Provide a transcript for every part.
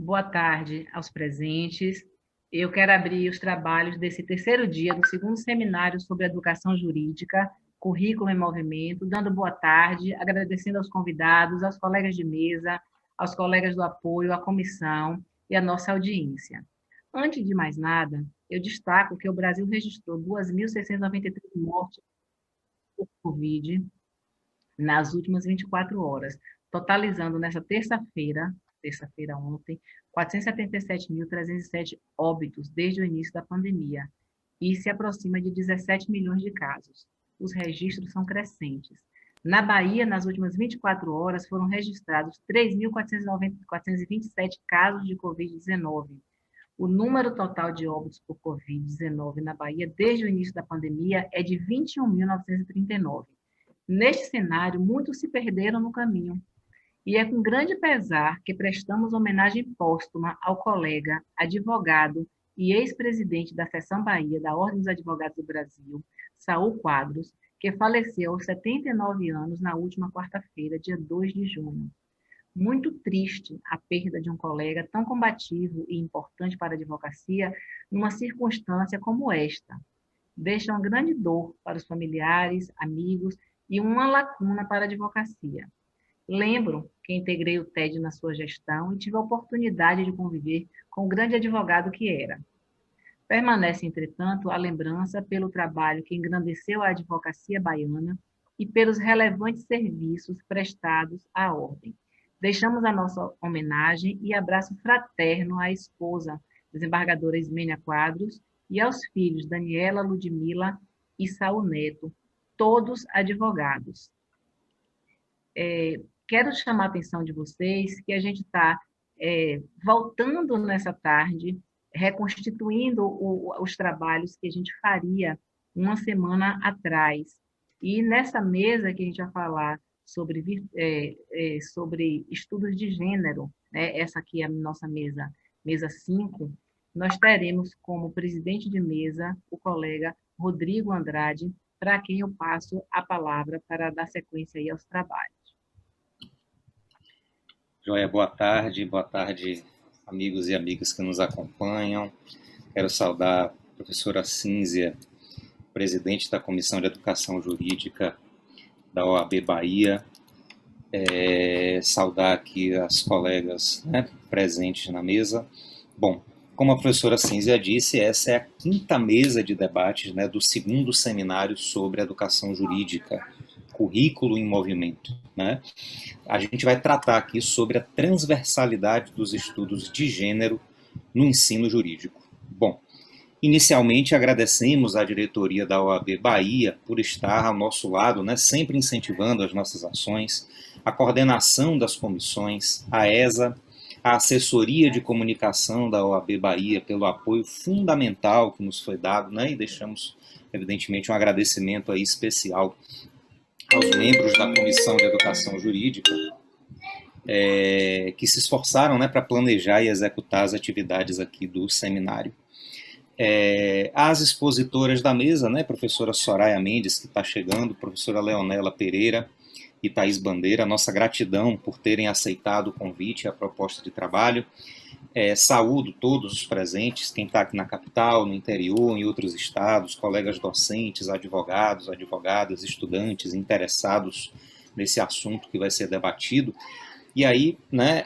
Boa tarde aos presentes. Eu quero abrir os trabalhos desse terceiro dia do segundo seminário sobre educação jurídica, currículo em movimento, dando boa tarde, agradecendo aos convidados, aos colegas de mesa, aos colegas do apoio, à comissão e à nossa audiência. Antes de mais nada, eu destaco que o Brasil registrou 2.693 mortes por Covid nas últimas 24 horas, totalizando nessa terça-feira ontem, 477.307 óbitos desde o início da pandemia, e se aproxima de 17 milhões de casos. Os registros são crescentes. Na Bahia, nas últimas 24 horas, foram registrados 3.427 casos de Covid-19. O número total de óbitos por Covid-19 na Bahia desde o início da pandemia é de 21.939. Neste cenário, muitos se perderam no caminho. E é com grande pesar que prestamos homenagem póstuma ao colega, advogado e ex-presidente da Seção Bahia da Ordem dos Advogados do Brasil, Saul Quadros, que faleceu aos 79 anos na última quarta-feira, dia 2 de junho. Muito triste a perda de um colega tão combativo e importante para a advocacia numa circunstância como esta. Deixa uma grande dor para os familiares, amigos e uma lacuna para a advocacia. Lembro que integrei o TED na sua gestão e tive a oportunidade de conviver com o grande advogado que era. Permanece, entretanto, a lembrança pelo trabalho que engrandeceu a advocacia baiana e pelos relevantes serviços prestados à ordem. Deixamos a nossa homenagem e abraço fraterno à esposa, desembargadora Ismênia Quadros, e aos filhos Daniela, Ludmila e Saul Neto, todos advogados. Quero chamar a atenção de vocês que a gente está voltando nessa tarde, reconstituindo os trabalhos que a gente faria uma semana atrás. E nessa mesa que a gente vai falar sobre estudos de gênero, né? Essa aqui é a nossa mesa 5, nós teremos como presidente de mesa o colega Rodrigo Andrade, para quem eu passo a palavra para dar sequência aí aos trabalhos. Joia, boa tarde, amigos e amigas que nos acompanham. Quero saudar a professora Cínzia, presidente da Comissão de Educação Jurídica da OAB Bahia, saudar aqui as colegas, né, presentes na mesa. Bom, como a professora Cínzia disse, essa é a quinta mesa de debates, né, do segundo seminário sobre educação jurídica, currículo em movimento, né? A gente vai tratar aqui sobre a transversalidade dos estudos de gênero no ensino jurídico. Bom, inicialmente agradecemos à diretoria da OAB Bahia por estar ao nosso lado, né, sempre incentivando as nossas ações, a coordenação das comissões, a ESA, a assessoria de comunicação da OAB Bahia pelo apoio fundamental que nos foi dado, né, e deixamos, evidentemente, um agradecimento aí especial aos membros da Comissão de Educação Jurídica, que se esforçaram, né, para planejar e executar as atividades aqui do seminário. As expositoras da mesa, né, professora Soraya Mendes, que está chegando, professora Leonela Pereira e Thaís Bandeira, nossa gratidão por terem aceitado o convite e a proposta de trabalho. Saúdo todos os presentes, quem está aqui na capital, no interior, em outros estados, colegas docentes, advogados, advogadas, estudantes, interessados nesse assunto que vai ser debatido. E aí, né,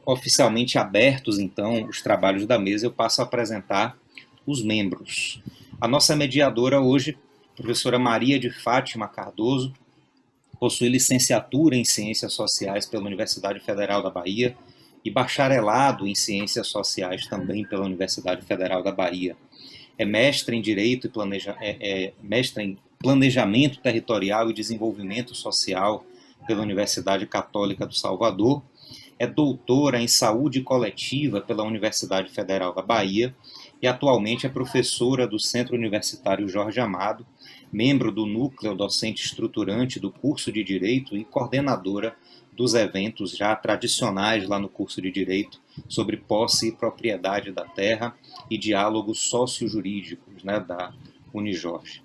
oficialmente abertos, então, os trabalhos da mesa, eu passo a apresentar os membros. A nossa mediadora hoje, professora Maria de Fátima Cardoso, possui licenciatura em Ciências Sociais pela Universidade Federal da Bahia, e bacharelado em Ciências Sociais também pela Universidade Federal da Bahia. É mestre em Direito e mestre em Planejamento Territorial e Desenvolvimento Social pela Universidade Católica do Salvador. É doutora em Saúde Coletiva pela Universidade Federal da Bahia e atualmente é professora do Centro Universitário Jorge Amado, membro do Núcleo Docente Estruturante do curso de Direito e coordenadora dos eventos já tradicionais lá no curso de Direito sobre posse e propriedade da terra e diálogos sociojurídicos, né, da Unijorge.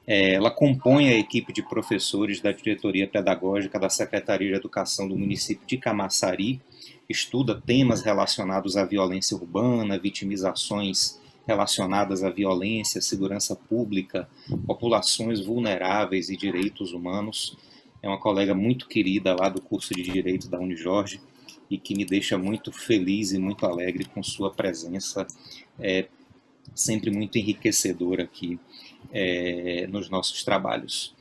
Ela compõe a equipe de professores da diretoria pedagógica da Secretaria de Educação do município de Camaçari, estuda temas relacionados à violência urbana, vitimizações relacionadas à violência, segurança pública, populações vulneráveis e direitos humanos. É uma colega muito querida lá do curso de Direito da Unijorge e que me deixa muito feliz e muito alegre com sua presença, sempre muito enriquecedora aqui nos nossos trabalhos.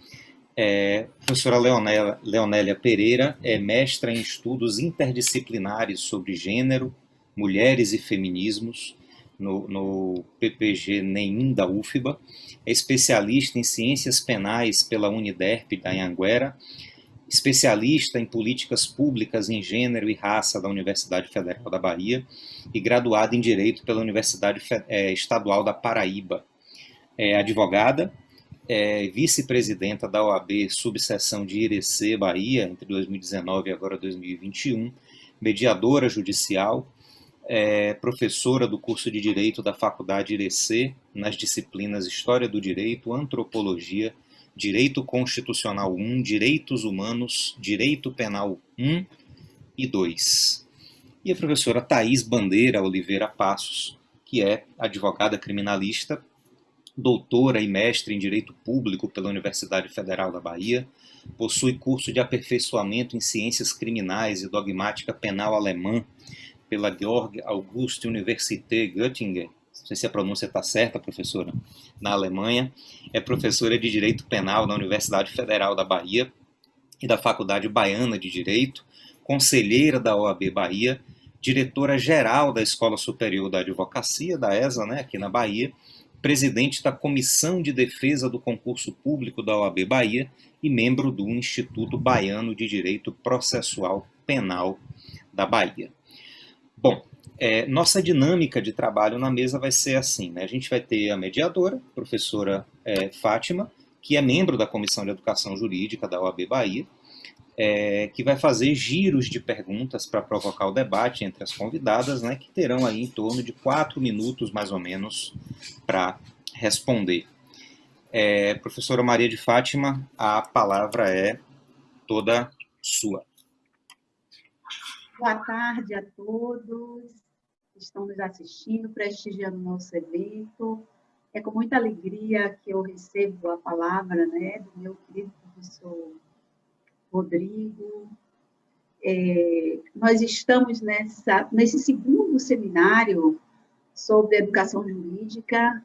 Professora Leonélia Pereira é mestra em estudos interdisciplinares sobre gênero, mulheres e feminismos, no PPG NEM da UFBA, é especialista em ciências penais pela Uniderp da Anhanguera, especialista em políticas públicas em gênero e raça da Universidade Federal da Bahia e graduada em Direito pela Universidade Estadual da Paraíba. É advogada, vice-presidenta da OAB subseção de Irecê, Bahia, entre 2019 e agora 2021, mediadora judicial, professora do curso de Direito da Faculdade Irecê, nas disciplinas História do Direito, Antropologia, Direito Constitucional 1, Direitos Humanos, Direito Penal 1 e 2. E a professora Thaís Bandeira Oliveira Passos, que é advogada criminalista, doutora e mestre em Direito Público pela Universidade Federal da Bahia, possui curso de aperfeiçoamento em Ciências Criminais e Dogmática Penal Alemã pela Georg August Universität Göttingen, não sei se a pronúncia está certa, professora, na Alemanha, é professora de Direito Penal na Universidade Federal da Bahia e da Faculdade Baiana de Direito, conselheira da OAB Bahia, diretora-geral da Escola Superior da Advocacia, da ESA, aqui na Bahia, presidente da Comissão de Defesa do Concurso Público da OAB Bahia e membro do Instituto Baiano de Direito Processual Penal da Bahia. Bom, nossa dinâmica de trabalho na mesa vai ser assim, A gente vai ter a mediadora, professora Fátima, que é membro da Comissão de Educação Jurídica da OAB Bahia, que vai fazer giros de perguntas para provocar o debate entre as convidadas, que terão aí em torno de 4 minutos, mais ou menos, para responder. Professora Maria de Fátima, a palavra é toda sua. Boa tarde a todos que estão nos assistindo, prestigiando o nosso evento. É com muita alegria que eu recebo a palavra do meu querido professor Rodrigo. Nós estamos nesse segundo seminário sobre educação jurídica,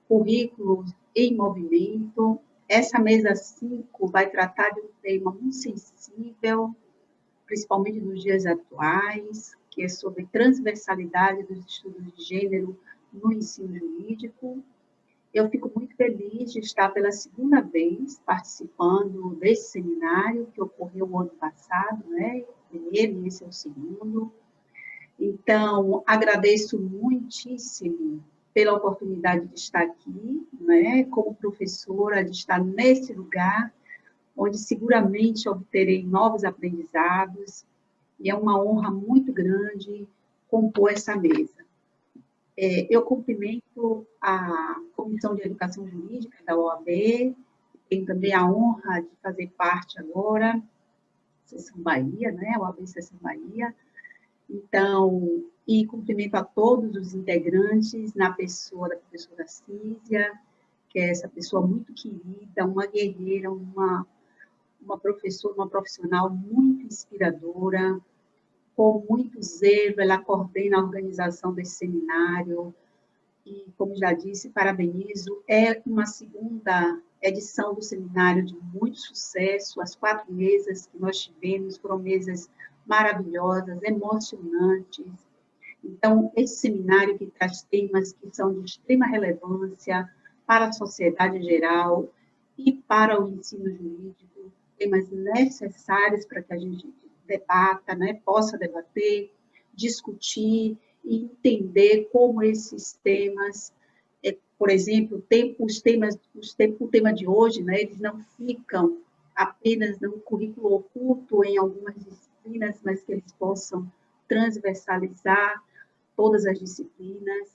currículo em movimento. Essa mesa 5 vai tratar de um tema muito sensível, principalmente nos dias atuais, que é sobre transversalidade dos estudos de gênero no ensino jurídico. Eu fico muito feliz de estar pela segunda vez participando desse seminário, que ocorreu o ano passado, o primeiro e esse é o segundo. Então, agradeço muitíssimo pela oportunidade de estar aqui, como professora, de estar nesse lugar, onde seguramente obterei novos aprendizados, e é uma honra muito grande compor essa mesa. Eu cumprimento a Comissão de Educação Jurídica da OAB, tenho também a honra de fazer parte agora, Seção Bahia, OAB Seção Bahia, então, e cumprimento a todos os integrantes, na pessoa da professora Císia, que é essa pessoa muito querida, uma guerreira, uma professora, uma profissional muito inspiradora, com muito zelo, ela coordena a organização desse seminário, e, como já disse, parabenizo, é uma segunda edição do seminário de muito sucesso, as 4 mesas que nós tivemos foram mesas maravilhosas, emocionantes. Então, esse seminário que traz temas que são de extrema relevância para a sociedade em geral e para o ensino jurídico, temas necessários para que a gente debata, possa debater, discutir e entender como esses temas, por exemplo, o tema de hoje, eles não ficam apenas no currículo oculto em algumas disciplinas, mas que eles possam transversalizar todas as disciplinas.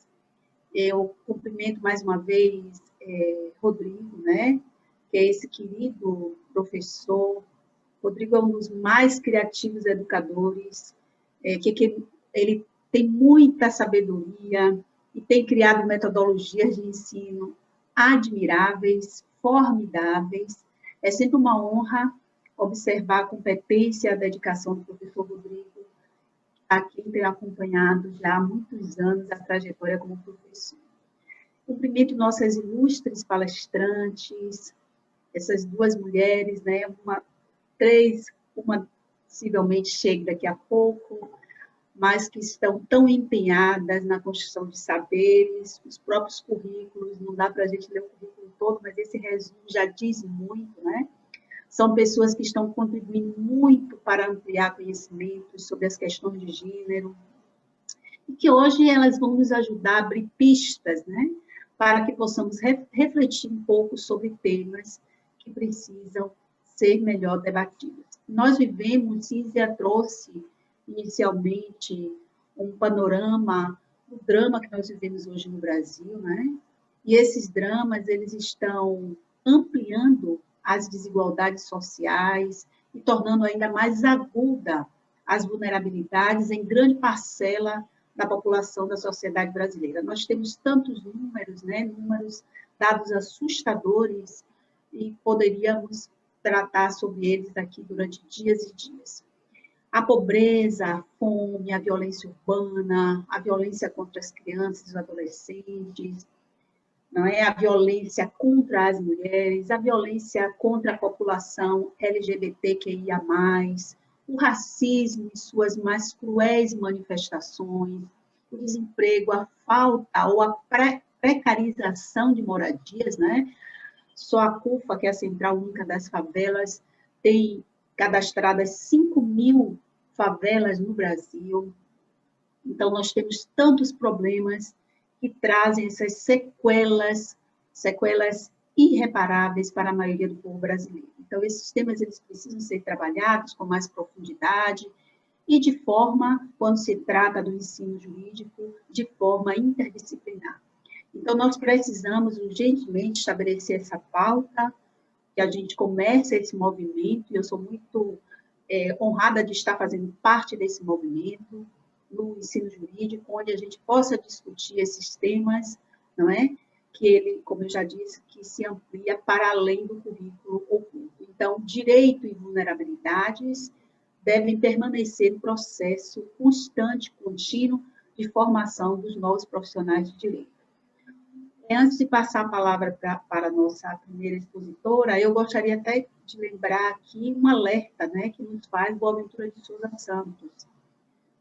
Eu cumprimento mais uma vez Rodrigo, que é esse querido professor. Rodrigo é um dos mais criativos educadores, que ele tem muita sabedoria e tem criado metodologias de ensino admiráveis, formidáveis. É sempre uma honra observar a competência e a dedicação do professor Rodrigo, a quem tenho acompanhado já há muitos anos a trajetória como professor. Cumprimento nossas ilustres palestrantes, essas duas mulheres, né? Uma possivelmente chegue daqui a pouco, mas que estão tão empenhadas na construção de saberes, os próprios currículos, não dá para a gente ler o currículo todo, mas esse resumo já diz muito, né? São pessoas que estão contribuindo muito para ampliar conhecimentos sobre as questões de gênero, e que hoje elas vão nos ajudar a abrir pistas, né? Para que possamos refletir um pouco sobre temas que precisam ser melhor debatidos. Nós vivemos, Cínzia trouxe inicialmente um panorama do drama que nós vivemos hoje no Brasil, né? E esses dramas, eles estão ampliando as desigualdades sociais e tornando ainda mais aguda as vulnerabilidades em grande parcela da população da sociedade brasileira. Nós temos tantos números, né? Números, dados assustadores, e poderíamos tratar sobre eles aqui durante dias e dias. A pobreza, a fome, a violência urbana, a violência contra as crianças e os adolescentes, não é? A violência contra as mulheres, a violência contra a população LGBTQIA+, o racismo em suas mais cruéis manifestações, o desemprego, a falta ou a precarização de moradias, né? Só a CUFA, que é a Central Única das Favelas, tem cadastradas 5.000 favelas no Brasil. Então, nós temos tantos problemas que trazem essas sequelas irreparáveis para a maioria do povo brasileiro. Então, esses temas eles precisam ser trabalhados com mais profundidade e de forma, quando se trata do ensino jurídico, de forma interdisciplinar. Então, nós precisamos urgentemente estabelecer essa pauta, que a gente comece esse movimento, e eu sou muito honrada de estar fazendo parte desse movimento no ensino jurídico, onde a gente possa discutir esses temas, não é? Que ele, como eu já disse, que se amplia para além do currículo oculto. Então, direito e vulnerabilidades devem permanecer no processo constante, contínuo, de formação dos novos profissionais de direito. Antes de passar a palavra para a nossa primeira expositora, eu gostaria até de lembrar aqui um alerta, né, que nos faz Boaventura de Souza Santos,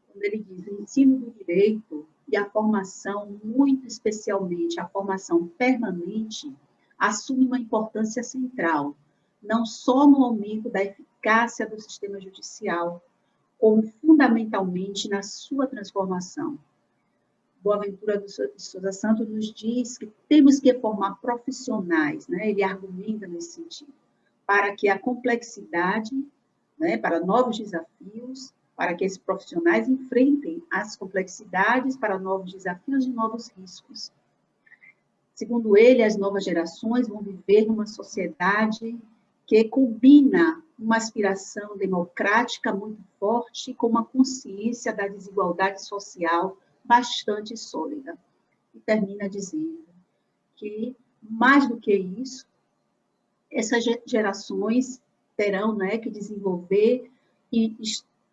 quando ele diz: o ensino do direito e a formação, muito especialmente a formação permanente, assume uma importância central, não só no aumento da eficácia do sistema judicial, como fundamentalmente na sua transformação. Boaventura de Souza Santos nos diz que temos que formar profissionais, né? Ele argumenta nesse sentido, para que a complexidade, né, para novos desafios, para que esses profissionais enfrentem as complexidades para novos desafios e novos riscos. Segundo ele, as novas gerações vão viver numa sociedade que combina uma aspiração democrática muito forte com uma consciência da desigualdade social bastante sólida. E termina dizendo que, mais do que isso, essas gerações terão, né, que desenvolver e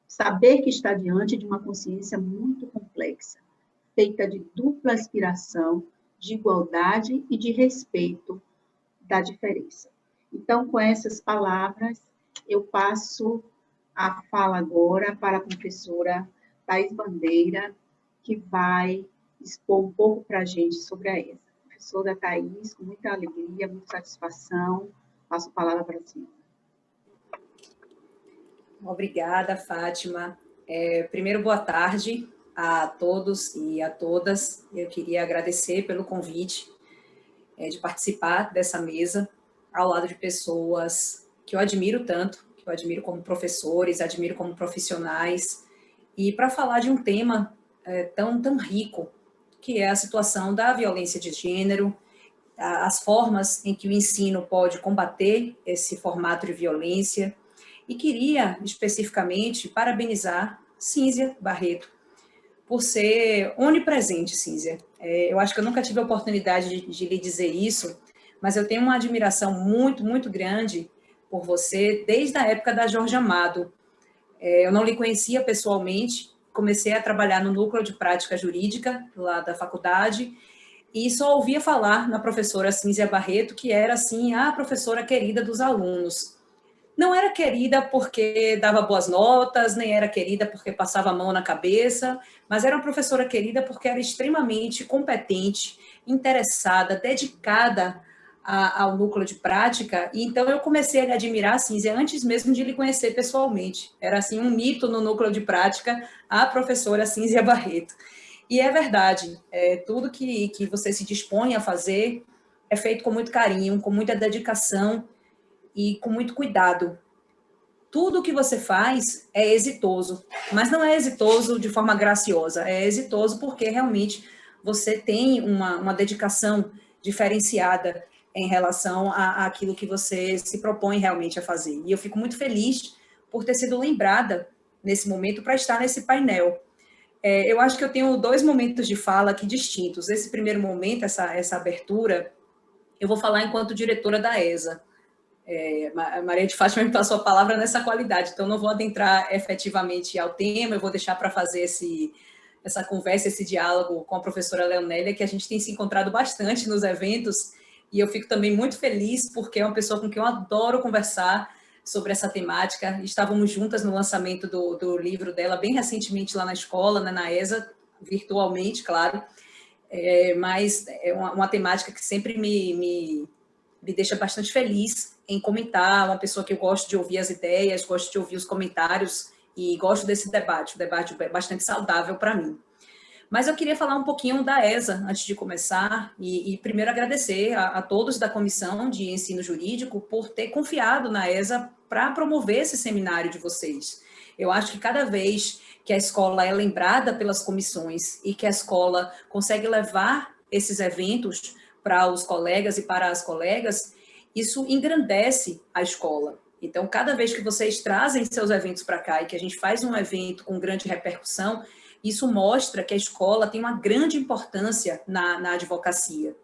saber que está diante de uma consciência muito complexa, feita de dupla aspiração, de igualdade e de respeito da diferença. Então, com essas palavras, eu passo a fala agora para a professora Thais Bandeira, que vai expor um pouco para a gente sobre a ESA. Professora Thais, com muita alegria, muita satisfação, passo a palavra para a senhora. Obrigada, Fátima. Primeiro, boa tarde a todos e a todas. Eu queria agradecer pelo convite de participar dessa mesa, ao lado de pessoas que eu admiro tanto, que eu admiro como professores, admiro como profissionais, e para falar de um tema tão rico, que é a situação da violência de gênero, as formas em que o ensino pode combater esse formato de violência. E queria, especificamente, parabenizar Cínzia Barreto por ser onipresente, Cínzia. Eu acho que eu nunca tive a oportunidade de lhe dizer isso, mas eu tenho uma admiração muito, muito grande por você desde a época da Jorge Amado. Eu não lhe conhecia pessoalmente, comecei a trabalhar no núcleo de prática jurídica lá da faculdade e só ouvia falar na professora Cínzia Barreto, que era, assim, a professora querida dos alunos. Não era querida porque dava boas notas, nem era querida porque passava a mão na cabeça, mas era uma professora querida porque era extremamente competente, interessada, dedicada ao núcleo de prática. E então eu comecei a lhe admirar, Cínzia, antes mesmo de lhe conhecer pessoalmente. Era assim um mito no núcleo de prática, a professora Cínzia Barreto. E é verdade, tudo que você se dispõe a fazer é feito com muito carinho, com muita dedicação e com muito cuidado. Tudo que você faz é exitoso, mas não é exitoso de forma graciosa, é exitoso porque realmente você tem uma dedicação diferenciada em relação àquilo que você se propõe realmente a fazer. E eu fico muito feliz por ter sido lembrada nesse momento para estar nesse painel. Eu acho que eu tenho 2 momentos de fala aqui distintos. Esse primeiro momento, essa abertura, eu vou falar enquanto diretora da ESA. Maria de Fátima me passou a palavra nessa qualidade, então não vou adentrar efetivamente ao tema, eu vou deixar para fazer essa conversa, esse diálogo com a professora Leonélia, que a gente tem se encontrado bastante nos eventos, e eu fico também muito feliz, porque é uma pessoa com quem eu adoro conversar sobre essa temática. Estávamos juntas no lançamento do livro dela, bem recentemente lá na escola, né, na ESA, virtualmente, claro, mas é uma temática que sempre me deixa bastante feliz em comentar, uma pessoa que eu gosto de ouvir as ideias, gosto de ouvir os comentários e gosto desse debate, o debate é bastante saudável para mim. Mas eu queria falar um pouquinho da ESA antes de começar e primeiro agradecer a todos da Comissão de Ensino Jurídico por ter confiado na ESA para promover esse seminário de vocês. Eu acho que cada vez que a escola é lembrada pelas comissões e que a escola consegue levar esses eventos para os colegas e para as colegas, isso engrandece a escola. Então, cada vez que vocês trazem seus eventos para cá e que a gente faz um evento com grande repercussão, isso mostra que a escola tem uma grande importância na advocacia.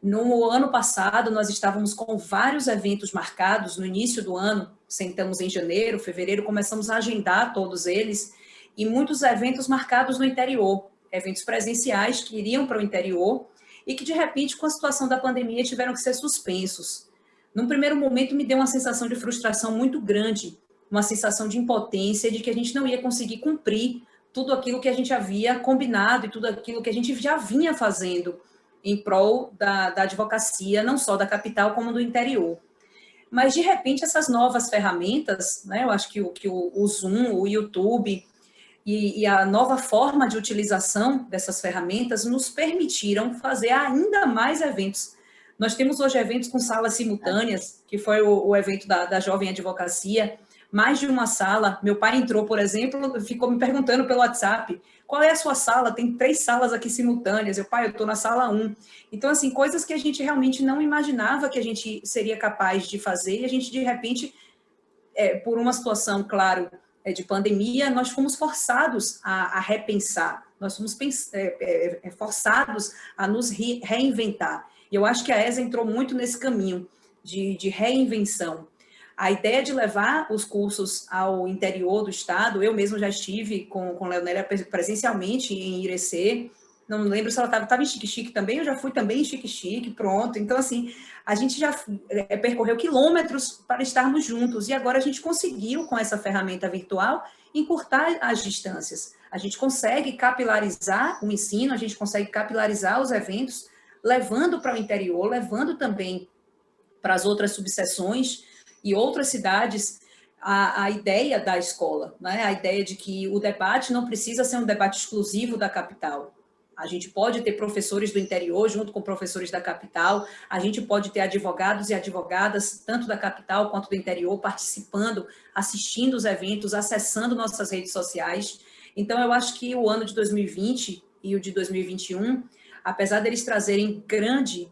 No ano passado, nós estávamos com vários eventos marcados no início do ano, sentamos em janeiro, fevereiro, começamos a agendar todos eles, e muitos eventos marcados no interior, eventos presenciais que iriam para o interior, e que, de repente, com a situação da pandemia, tiveram que ser suspensos. Num primeiro momento, me deu uma sensação de frustração muito grande, uma sensação de impotência, de que a gente não ia conseguir cumprir tudo aquilo que a gente havia combinado e tudo aquilo que a gente já vinha fazendo em prol da advocacia, não só da capital, como do interior. Mas, de repente, essas novas ferramentas, né, eu acho que o Zoom, o YouTube e a nova forma de utilização dessas ferramentas nos permitiram fazer ainda mais eventos. Nós temos hoje eventos com salas simultâneas, que foi o evento da Jovem Advocacia, mais de uma sala. Meu pai entrou, por exemplo, ficou me perguntando pelo WhatsApp, qual é a sua sala? Tem 3 salas aqui simultâneas. Pai, eu estou na sala 1. Então, assim, coisas que a gente realmente não imaginava que a gente seria capaz de fazer, e a gente, de repente, por uma situação, claro, de pandemia, nós fomos forçados a repensar, nós fomos forçados a nos reinventar. E eu acho que a ESA entrou muito nesse caminho de reinvenção. A ideia de levar os cursos ao interior do estado, eu mesmo já estive com Leonélia presencialmente em Irecê, não lembro se ela estava em Xique-Xique também, eu já fui também em Xique-Xique, pronto. Então, assim, a gente já percorreu quilômetros para estarmos juntos, e agora a gente conseguiu, com essa ferramenta virtual, encurtar as distâncias. A gente consegue capilarizar o ensino, a gente consegue capilarizar os eventos, levando para o interior, levando também para as outras subseções e outras cidades a ideia da escola, né? A ideia de que o debate não precisa ser um debate exclusivo da capital. A gente pode ter professores do interior junto com professores da capital, a gente pode ter advogados e advogadas, tanto da capital quanto do interior, participando, assistindo os eventos, acessando nossas redes sociais. Então, eu acho que o ano de 2020 e o de 2021, apesar deles trazerem grande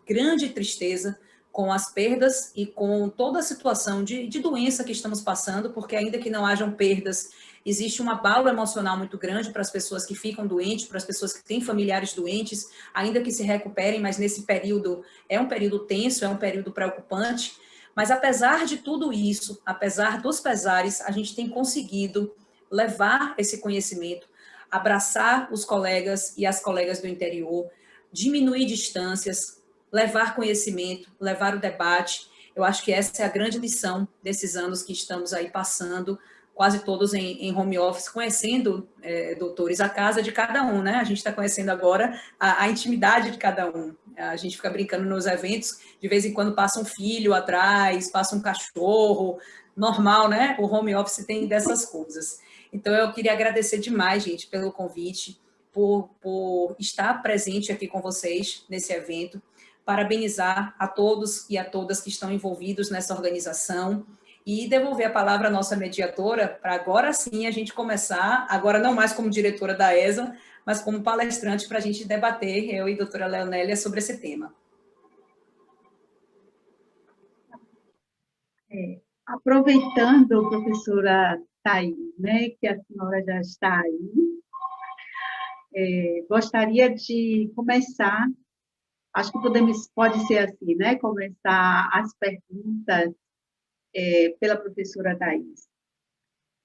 tristeza com as perdas e com toda a situação de doença que estamos passando, porque ainda que não hajam perdas, existe um abalo emocional muito grande para as pessoas que ficam doentes, para as pessoas que têm familiares doentes, ainda que se recuperem, mas nesse período é um período tenso, é um período preocupante. Mas apesar de tudo isso, apesar dos pesares, a gente tem conseguido levar esse conhecimento, abraçar os colegas e as colegas do interior, diminuir distâncias, levar conhecimento, levar o debate. Eu acho que essa é a grande lição desses anos que estamos aí passando, quase todos em home office, conhecendo, doutores, a casa de cada um, né? A gente está conhecendo agora a intimidade de cada um. A gente fica brincando nos eventos, de vez em quando passa um filho atrás, passa um cachorro, normal, né? O home office tem dessas coisas. Então, eu queria agradecer demais, gente, pelo convite, por estar presente aqui com vocês nesse evento, parabenizar a todos e a todas que estão envolvidos nessa organização e devolver a palavra à nossa mediadora para agora sim a gente começar, agora não mais como diretora da ESA, mas como palestrante para a gente debater, eu e a doutora Leonélia, sobre esse tema. Aproveitando, professora Thaís, né, que a senhora já está aí, gostaria de começar, acho que pode ser assim, né, começar as perguntas pela professora Thaís.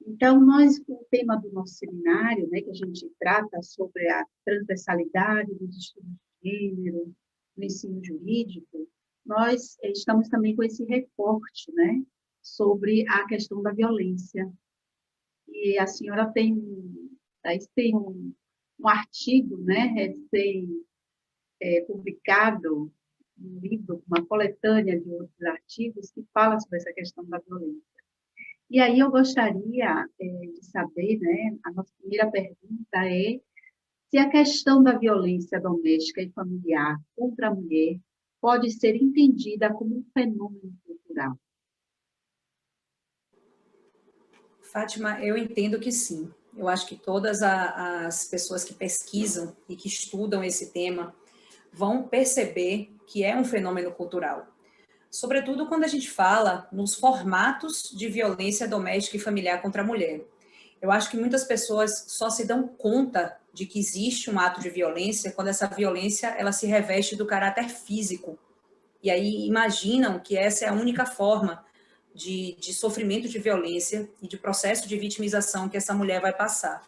Então, o tema do nosso seminário, né, que a gente trata sobre a transversalidade dos estudos de gênero, no ensino jurídico, nós estamos também com esse recorte, né, sobre a questão da violência. E a senhora tem um artigo, né, recém-publicado, um livro, uma coletânea de outros artigos que fala sobre essa questão da violência. E aí eu gostaria de saber, né, a nossa primeira pergunta é se a questão da violência doméstica e familiar contra a mulher pode ser entendida como um fenômeno cultural. Fátima, eu entendo que sim. Eu acho que todas as pessoas que pesquisam e que estudam esse tema vão perceber que é um fenômeno cultural. Sobretudo quando a gente fala nos formatos de violência doméstica e familiar contra a mulher. Eu acho que muitas pessoas só se dão conta de que existe um ato de violência quando essa violência ela se reveste do caráter físico. E aí imaginam que essa é a única forma de sofrimento de violência e de processo de vitimização que essa mulher vai passar.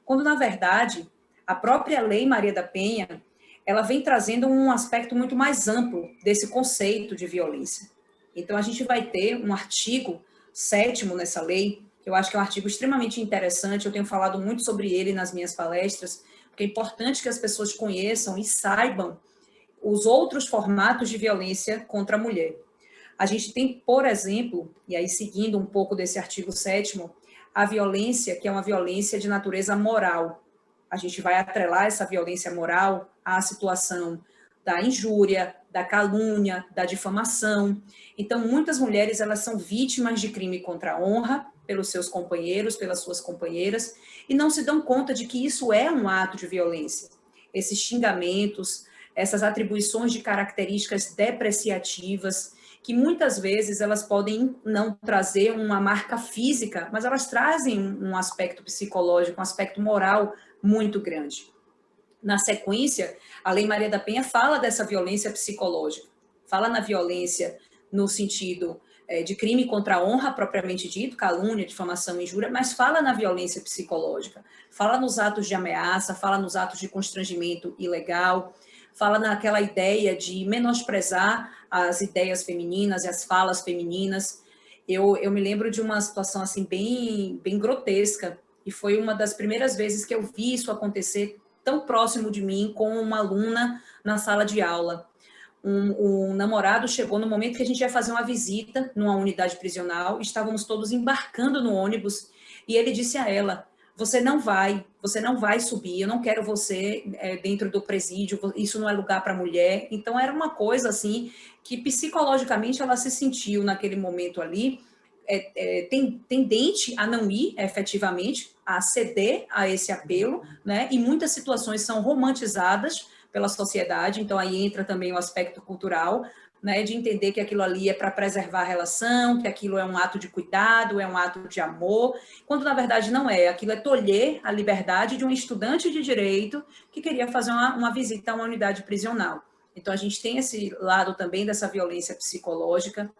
Quando, na verdade, a própria Lei Maria da Penha ela vem trazendo um aspecto muito mais amplo desse conceito de violência. Então, a gente vai ter um artigo 7º nessa lei, que eu acho que é um artigo extremamente interessante, eu tenho falado muito sobre ele nas minhas palestras, porque é importante que as pessoas conheçam e saibam os outros formatos de violência contra a mulher. A gente tem, por exemplo, e aí seguindo um pouco desse artigo 7º, a violência, que é uma violência de natureza moral. A gente vai atrelar essa violência moral à situação da injúria, da calúnia, da difamação. Então, muitas mulheres elas são vítimas de crime contra a honra pelos seus companheiros, pelas suas companheiras, e não se dão conta de que isso é um ato de violência. Esses xingamentos, essas atribuições de características depreciativas, que muitas vezes elas podem não trazer uma marca física, mas elas trazem um aspecto psicológico, um aspecto moral muito grande. Na sequência, a Lei Maria da Penha fala dessa violência psicológica, fala na violência no sentido de crime contra a honra propriamente dito, calúnia, difamação, injúria, mas fala na violência psicológica, fala nos atos de ameaça, fala nos atos de constrangimento ilegal, fala naquela ideia de menosprezar as ideias femininas e as falas femininas. Eu me lembro de uma situação assim bem grotesca, e foi uma das primeiras vezes que eu vi isso acontecer tão próximo de mim com uma aluna na sala de aula. Um namorado chegou no momento que a gente ia fazer uma visita numa unidade prisional, estávamos todos embarcando no ônibus, e ele disse a ela, você não vai subir, eu não quero você dentro do presídio, isso não é lugar para mulher. Então era uma coisa assim, que psicologicamente ela se sentiu naquele momento ali, tendente a não ir efetivamente, a ceder a esse apelo, né? E muitas situações são romantizadas pela sociedade, então aí entra também o aspecto cultural, né, de entender que aquilo ali é para preservar a relação, que aquilo é um ato de cuidado, é um ato de amor, quando na verdade não é. Aquilo é tolher a liberdade de um estudante de direito que queria fazer uma visita a uma unidade prisional. Então a gente tem esse lado também dessa violência psicológica,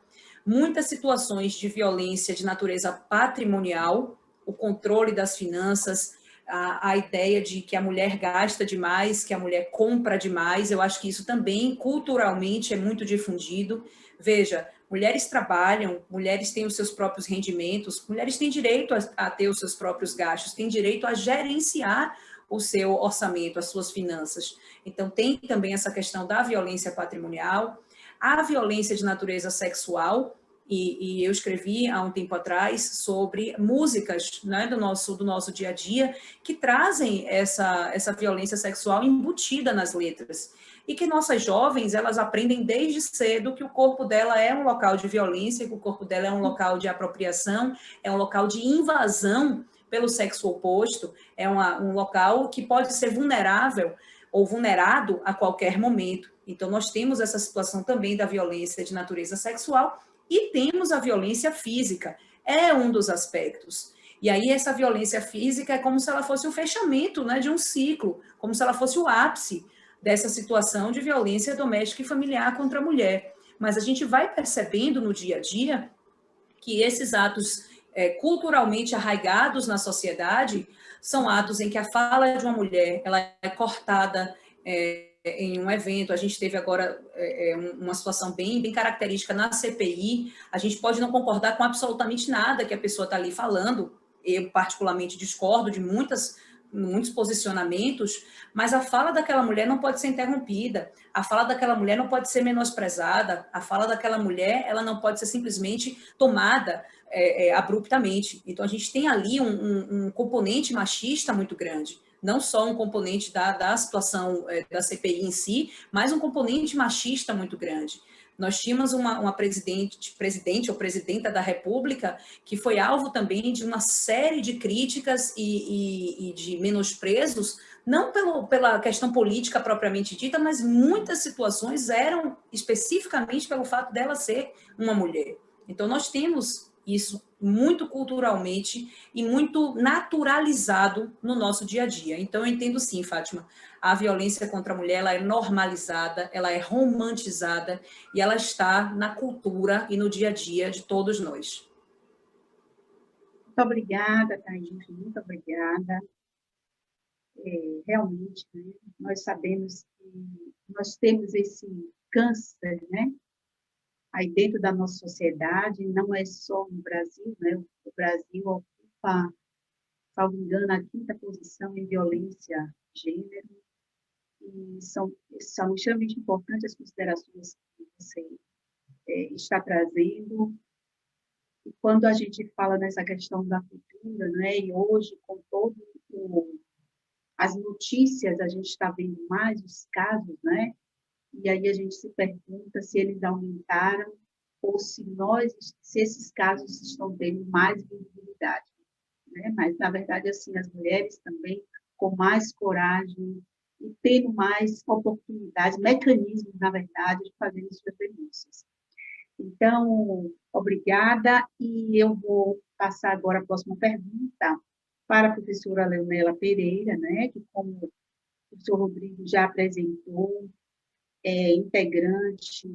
muitas situações de violência de natureza patrimonial, o controle das finanças, a ideia de que a mulher gasta demais, que a mulher compra demais, eu acho que isso também culturalmente é muito difundido. Veja, mulheres trabalham, mulheres têm os seus próprios rendimentos, mulheres têm direito a ter os seus próprios gastos, têm direito a gerenciar o seu orçamento, as suas finanças. Então, tem também essa questão da violência patrimonial, a violência de natureza sexual, e eu escrevi há um tempo atrás sobre músicas, né, do nosso dia a dia que trazem essa violência sexual embutida nas letras. E que nossas jovens, elas aprendem desde cedo que o corpo dela é um local de violência, que o corpo dela é um local de apropriação, é um local de invasão pelo sexo oposto, é um local que pode ser vulnerável ou vulnerado a qualquer momento. Então, nós temos essa situação também da violência de natureza sexual e temos a violência física, é um dos aspectos. E aí, essa violência física é como se ela fosse o fechamento, né, de um ciclo, como se ela fosse o ápice dessa situação de violência doméstica e familiar contra a mulher. Mas a gente vai percebendo no dia a dia que esses atos culturalmente arraigados na sociedade são atos em que a fala de uma mulher ela é cortada em um evento. A gente teve agora uma situação bem característica na CPI. A gente pode não concordar com absolutamente nada que a pessoa está ali falando. Eu, particularmente, discordo de muitos posicionamentos, mas a fala daquela mulher não pode ser interrompida, a fala daquela mulher não pode ser menosprezada, a fala daquela mulher ela não pode ser simplesmente tomada abruptamente. Então, a gente tem ali um componente machista muito grande, não só um componente da situação da CPI em si, mas um componente machista muito grande. Nós tínhamos uma presidente ou presidenta da República que foi alvo também de uma série de críticas e de menosprezos, não pela questão política propriamente dita, mas muitas situações eram especificamente pelo fato dela ser uma mulher. Então, nós temos isso muito culturalmente e muito naturalizado no nosso dia a dia. Então, eu entendo sim, Fátima, a violência contra a mulher ela é normalizada, ela é romantizada e ela está na cultura e no dia a dia de todos nós. Muito obrigada, Thaís, muito obrigada. Realmente, né, nós sabemos que nós temos esse câncer, né, aí dentro da nossa sociedade, não é só no Brasil, né, o Brasil ocupa, salvo engano, a 5ª posição em violência de gênero, e são extremamente importantes as considerações que você está trazendo. E quando a gente fala nessa questão da cultura, né, e hoje, com todo as notícias, a gente está vendo mais os casos, né, e aí a gente se pergunta se eles aumentaram ou se esses casos estão tendo mais visibilidade, né? Mas, na verdade, assim, as mulheres também com mais coragem e tendo mais oportunidades, mecanismos, na verdade, de fazer suas denúncias. Então, obrigada, e eu vou passar agora a próxima pergunta para a professora Leonela Pereira, né, que, como o professor Rodrigo já apresentou, é integrante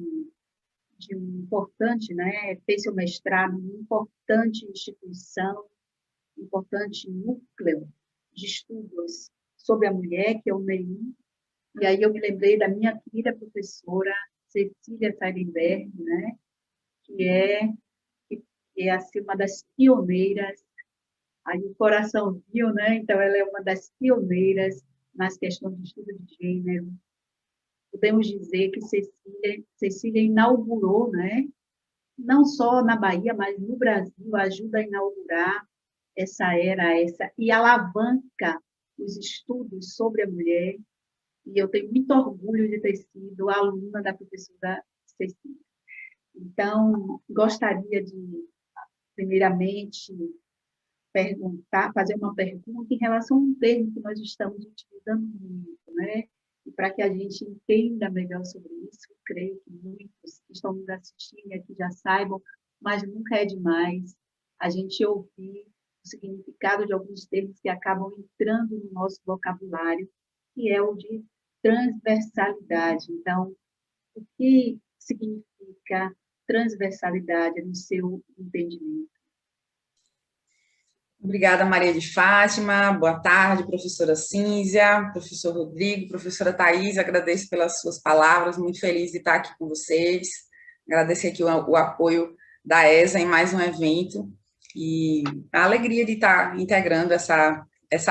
de um importante, né, fez seu mestrado em uma importante instituição, importante núcleo de estudos sobre a mulher, que é o NEI. E aí eu me lembrei da minha querida professora Cecília Seidenberg, né, que é assim, uma das pioneiras, aí o coração viu, né, então ela é uma das pioneiras nas questões de estudo de gênero. Podemos dizer que Cecília inaugurou, né, não só na Bahia, mas no Brasil, ajuda a inaugurar essa era, e alavanca os estudos sobre a mulher, e eu tenho muito orgulho de ter sido aluna da professora Cecília. Então, gostaria de, primeiramente, fazer uma pergunta em relação a um termo que nós estamos utilizando muito, né? E para que a gente entenda melhor sobre isso, creio que muitos que estão nos assistindo aqui já saibam, mas nunca é demais a gente ouvir o significado de alguns termos que acabam entrando no nosso vocabulário, que é o de transversalidade. Então, o que significa transversalidade no seu entendimento? Obrigada, Maria de Fátima. Boa tarde, professora Cínzia, professor Rodrigo, professora Thais. Agradeço pelas suas palavras, muito feliz de estar aqui com vocês. Agradecer aqui o apoio da ESA em mais um evento e a alegria de estar integrando essa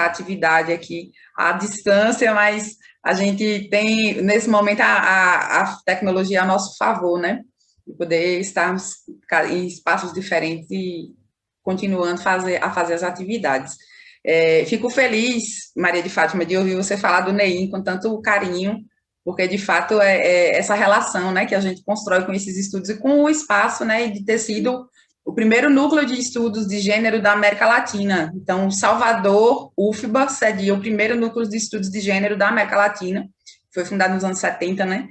atividade aqui à distância, mas a gente tem, nesse momento, a tecnologia a nosso favor, né? De poder estarmos em espaços diferentes e continuando a fazer as atividades. Fico feliz, Maria de Fátima, de ouvir você falar do NEIM com tanto carinho, porque, de fato, é essa relação, né, que a gente constrói com esses estudos e com o espaço, né, de ter sido o primeiro núcleo de estudos de gênero da América Latina. Então, Salvador, UFBA, cedia o primeiro núcleo de estudos de gênero da América Latina, foi fundado nos anos 70, né?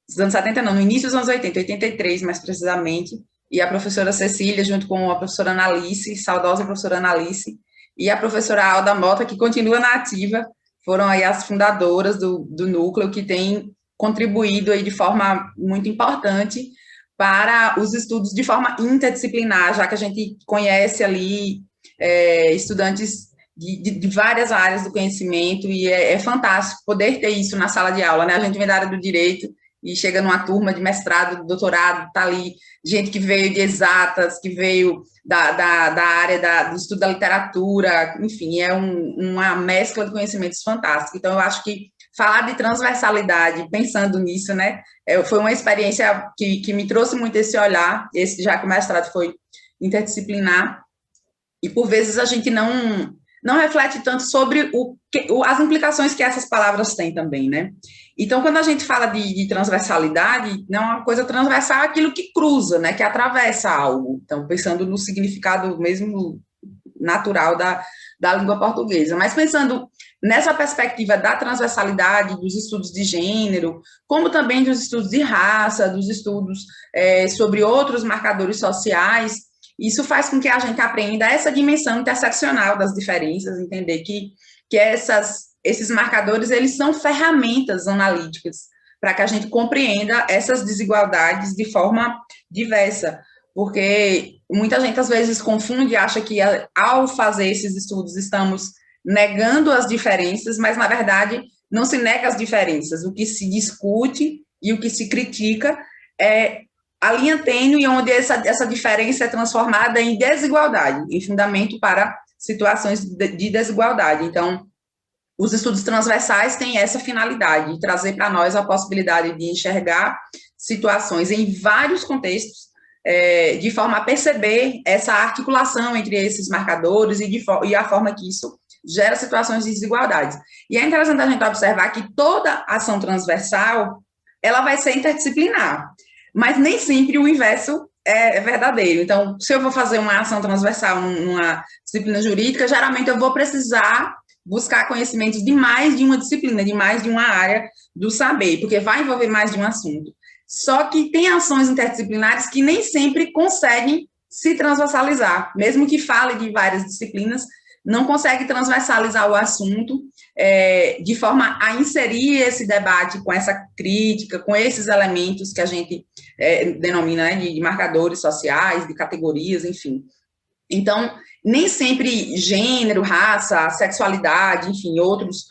Nos anos 70 não, no início dos anos 80, 83 mais precisamente, e a professora Cecília, junto com a professora Analice, saudosa professora Analice, e a professora Alda Mota, que continua na ativa, foram aí as fundadoras do núcleo, que tem contribuído aí de forma muito importante para os estudos de forma interdisciplinar, já que a gente conhece ali estudantes de várias áreas do conhecimento, e é fantástico poder ter isso na sala de aula, né? A gente vem da área do direito, e chega numa turma de mestrado, doutorado, está ali gente que veio de exatas, que veio da área do estudo da literatura, enfim, é uma mescla de conhecimentos fantástica. Então, eu acho que falar de transversalidade, pensando nisso, né, foi uma experiência que me trouxe muito esse olhar, já que o mestrado foi interdisciplinar, e por vezes a gente não reflete tanto sobre as implicações que essas palavras têm também, né? Então, quando a gente fala de transversalidade, não é uma coisa transversal, é aquilo que cruza, né, que atravessa algo. Então, pensando no significado mesmo natural da língua portuguesa. Mas pensando nessa perspectiva da transversalidade, dos estudos de gênero, como também dos estudos de raça, dos estudos sobre outros marcadores sociais, isso faz com que a gente aprenda essa dimensão interseccional das diferenças, entender que esses marcadores, eles são ferramentas analíticas para que a gente compreenda essas desigualdades de forma diversa, porque muita gente, às vezes, confunde e acha que, ao fazer esses estudos, estamos negando as diferenças, mas, na verdade, não se nega as diferenças. O que se discute e o que se critica é a linha tênue onde essa diferença é transformada em desigualdade, em fundamento para situações de desigualdade. Então, os estudos transversais têm essa finalidade, de trazer para nós a possibilidade de enxergar situações em vários contextos, de forma a perceber essa articulação entre esses marcadores e a forma que isso gera situações de desigualdades. E é interessante a gente observar que toda ação transversal, ela vai ser interdisciplinar, mas nem sempre o inverso é verdadeiro. Então, se eu vou fazer uma ação transversal numa disciplina jurídica, geralmente eu vou precisar buscar conhecimentos de mais de uma disciplina, de mais de uma área do saber, porque vai envolver mais de um assunto. Só que tem ações interdisciplinares que nem sempre conseguem se transversalizar, mesmo que fale de várias disciplinas, não consegue transversalizar o assunto de forma a inserir esse debate com essa crítica, com esses elementos que a gente denomina, né, de marcadores sociais, de categorias, enfim. Então, nem sempre gênero, raça, sexualidade, enfim, outros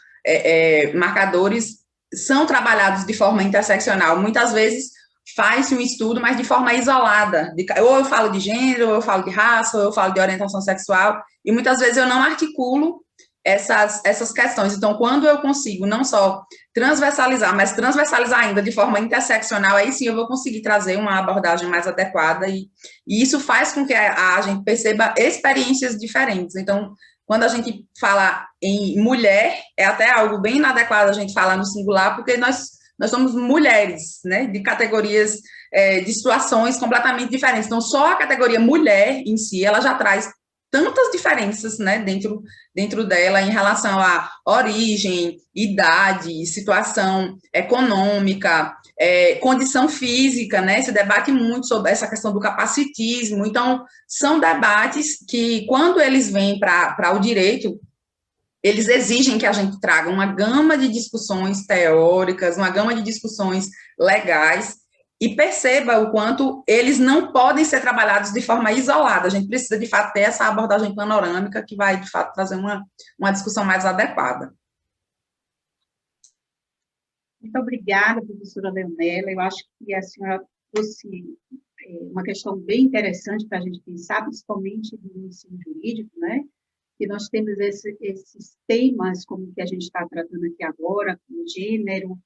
marcadores são trabalhados de forma interseccional. Muitas vezes faz-se um estudo, mas de forma isolada. Ou eu falo de gênero, ou eu falo de raça, ou eu falo de orientação sexual, e muitas vezes eu não articulo essas questões. Então, quando eu consigo não só transversalizar, mas transversalizar ainda de forma interseccional, aí sim eu vou conseguir trazer uma abordagem mais adequada, e isso faz com que a gente perceba experiências diferentes. Então, quando a gente fala em mulher, é até algo bem inadequado a gente falar no singular, porque nós somos mulheres, né, de categorias, de situações completamente diferentes. Então, só a categoria mulher em si, ela já traz tantas diferenças, né, dentro dela em relação à origem, idade, situação econômica, condição física, né, se debate muito sobre essa questão do capacitismo. Então, são debates que, quando eles vêm para o direito, eles exigem que a gente traga uma gama de discussões teóricas, uma gama de discussões legais, e perceba o quanto eles não podem ser trabalhados de forma isolada. A gente precisa, de fato, ter essa abordagem panorâmica que vai, de fato, trazer uma discussão mais adequada. Muito obrigada, professora Leonela. Eu acho que a senhora trouxe uma questão bem interessante para a gente pensar, principalmente no ensino jurídico, né? E nós temos esses temas, como o que a gente está tratando aqui agora, como gênero.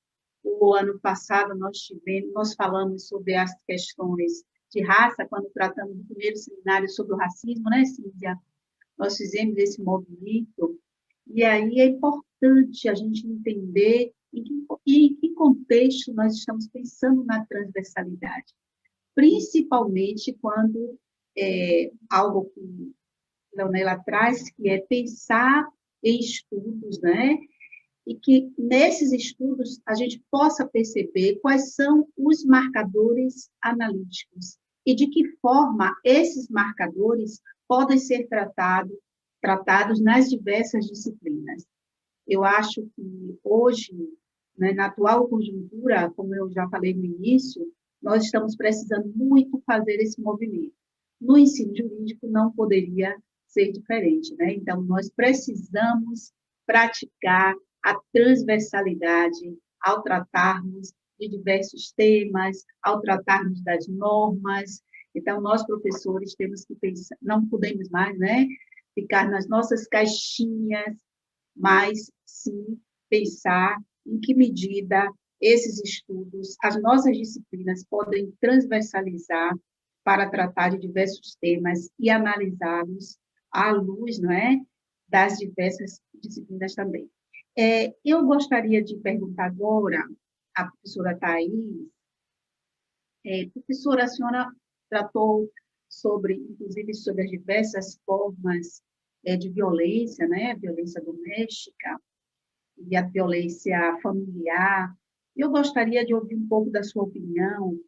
O ano passado nós falamos sobre as questões de raça, quando tratamos do primeiro seminário sobre o racismo, né, Cíntia? Nós fizemos esse movimento, e aí é importante a gente entender em que contexto nós estamos pensando na transversalidade, principalmente quando algo que Leonela traz, que é pensar em estudos, né? E que nesses estudos a gente possa perceber quais são os marcadores analíticos e de que forma esses marcadores podem ser tratados nas diversas disciplinas. Eu acho que hoje, né, na atual conjuntura, como eu já falei no início, nós estamos precisando muito fazer esse movimento. No ensino jurídico não poderia ser diferente, né? Então, nós precisamos praticar a transversalidade ao tratarmos de diversos temas, ao tratarmos das normas. Então, nós, professores, temos que pensar, não podemos mais, né, ficar nas nossas caixinhas, mas sim pensar em que medida esses estudos, as nossas disciplinas podem transversalizar para tratar de diversos temas e analisá-los à luz, não é, das diversas disciplinas também. Eu gostaria de perguntar agora à professora Thais. Professora, a senhora tratou inclusive, sobre as diversas formas de violência, né? Violência doméstica e a violência familiar. Eu gostaria de ouvir um pouco da sua opinião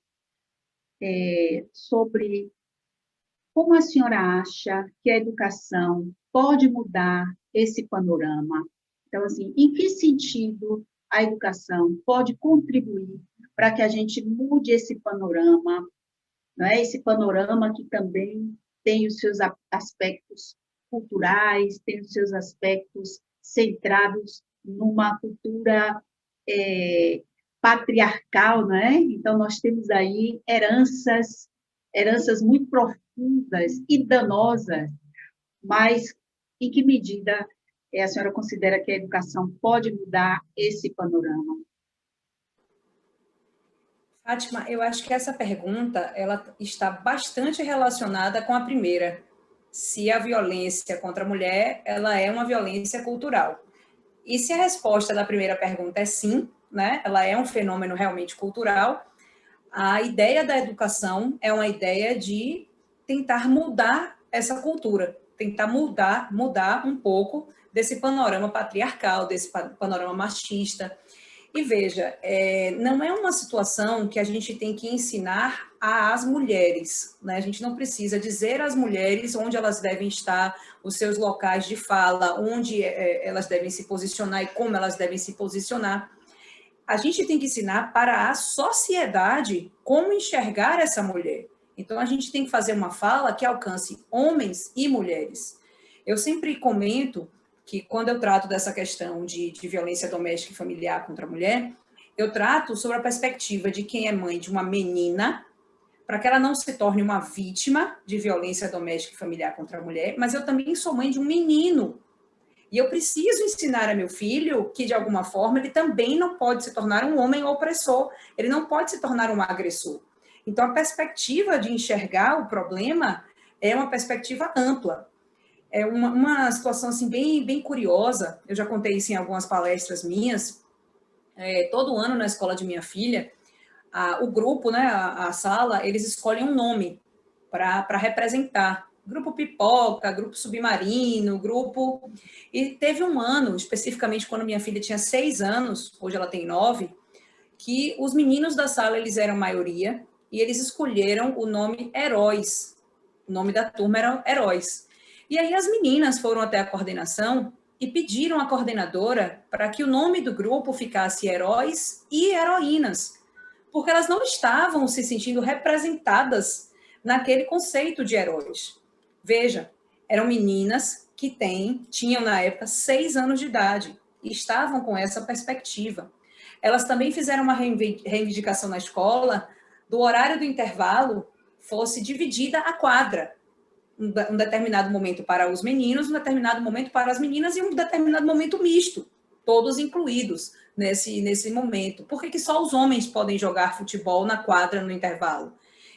sobre como a senhora acha que a educação pode mudar esse panorama. Então, assim, em que sentido a educação pode contribuir para que a gente mude esse panorama, não é? Esse panorama que também tem os seus aspectos culturais, tem os seus aspectos centrados numa cultura patriarcal, não é? Então, nós temos aí heranças muito profundas e danosas, mas em que medida a senhora considera que a educação pode mudar esse panorama? Fátima, eu acho que essa pergunta ela está bastante relacionada com a primeira. Se a violência contra a mulher ela é uma violência cultural. E se a resposta da primeira pergunta é sim, né, ela é um fenômeno realmente cultural, a ideia da educação é uma ideia de tentar mudar essa cultura, tentar mudar um pouco desse panorama patriarcal, desse panorama machista. E veja, não é uma situação que a gente tem que ensinar às mulheres, né? A gente não precisa dizer às mulheres onde elas devem estar, os seus locais de fala, onde elas devem se posicionar e como elas devem se posicionar. A gente tem que ensinar para a sociedade como enxergar essa mulher. Então, a gente tem que fazer uma fala que alcance homens e mulheres. Eu sempre comento que, quando eu trato dessa questão de violência doméstica e familiar contra a mulher, eu trato sobre a perspectiva de quem é mãe de uma menina, para que ela não se torne uma vítima de violência doméstica e familiar contra a mulher, mas eu também sou mãe de um menino. E eu preciso ensinar a meu filho que, de alguma forma, ele também não pode se tornar um homem opressor, ele não pode se tornar um agressor. Então, a perspectiva de enxergar o problema é uma perspectiva ampla. É uma situação assim, bem curiosa, eu já contei isso em algumas palestras minhas. Todo ano, na escola de minha filha, o grupo, né, a sala, eles escolhem um nome para representar grupo Pipoca, grupo Submarino, grupo... E teve um ano, especificamente quando minha filha tinha 6 anos, hoje ela tem 9, que os meninos da sala, eles eram maioria, e eles escolheram o nome Heróis. O nome da turma era Heróis. E aí as meninas foram até a coordenação e pediram à coordenadora para que o nome do grupo ficasse Heróis e Heroínas, porque elas não estavam se sentindo representadas naquele conceito de heróis. Veja, eram meninas que tinham na época 6 anos de idade e estavam com essa perspectiva. Elas também fizeram uma reivindicação na escola do horário do intervalo fosse dividida a quadra. Um determinado momento para os meninos, um determinado momento para as meninas e um determinado momento misto, todos incluídos nesse momento. Por que só os homens podem jogar futebol na quadra no intervalo?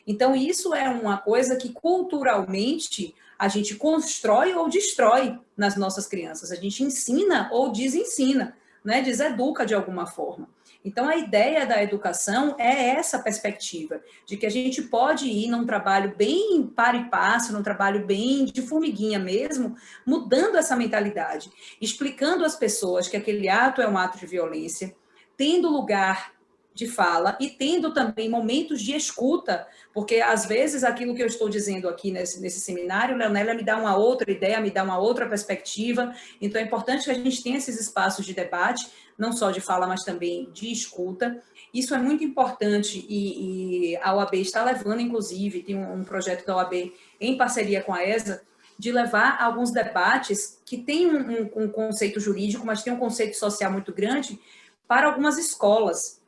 Então, isso é uma coisa que culturalmente a gente constrói ou destrói nas nossas crianças. A gente ensina ou desensina, né? Deseduca de alguma forma. Então, a ideia da educação é essa perspectiva, de que a gente pode ir num trabalho bem para e passo, num trabalho bem de formiguinha mesmo, mudando essa mentalidade, explicando às pessoas que aquele ato é um ato de violência, tendo lugar de fala e tendo também momentos de escuta, porque às vezes aquilo que eu estou dizendo aqui nesse seminário, Leonélia me dá uma outra ideia, me dá uma outra perspectiva, então é importante que a gente tenha esses espaços de debate, não só de fala, mas também de escuta. Isso é muito importante e a OAB está levando, inclusive, tem um projeto da OAB em parceria com a ESA, de levar alguns debates que têm um conceito jurídico, mas tem um conceito social muito grande para algumas escolas.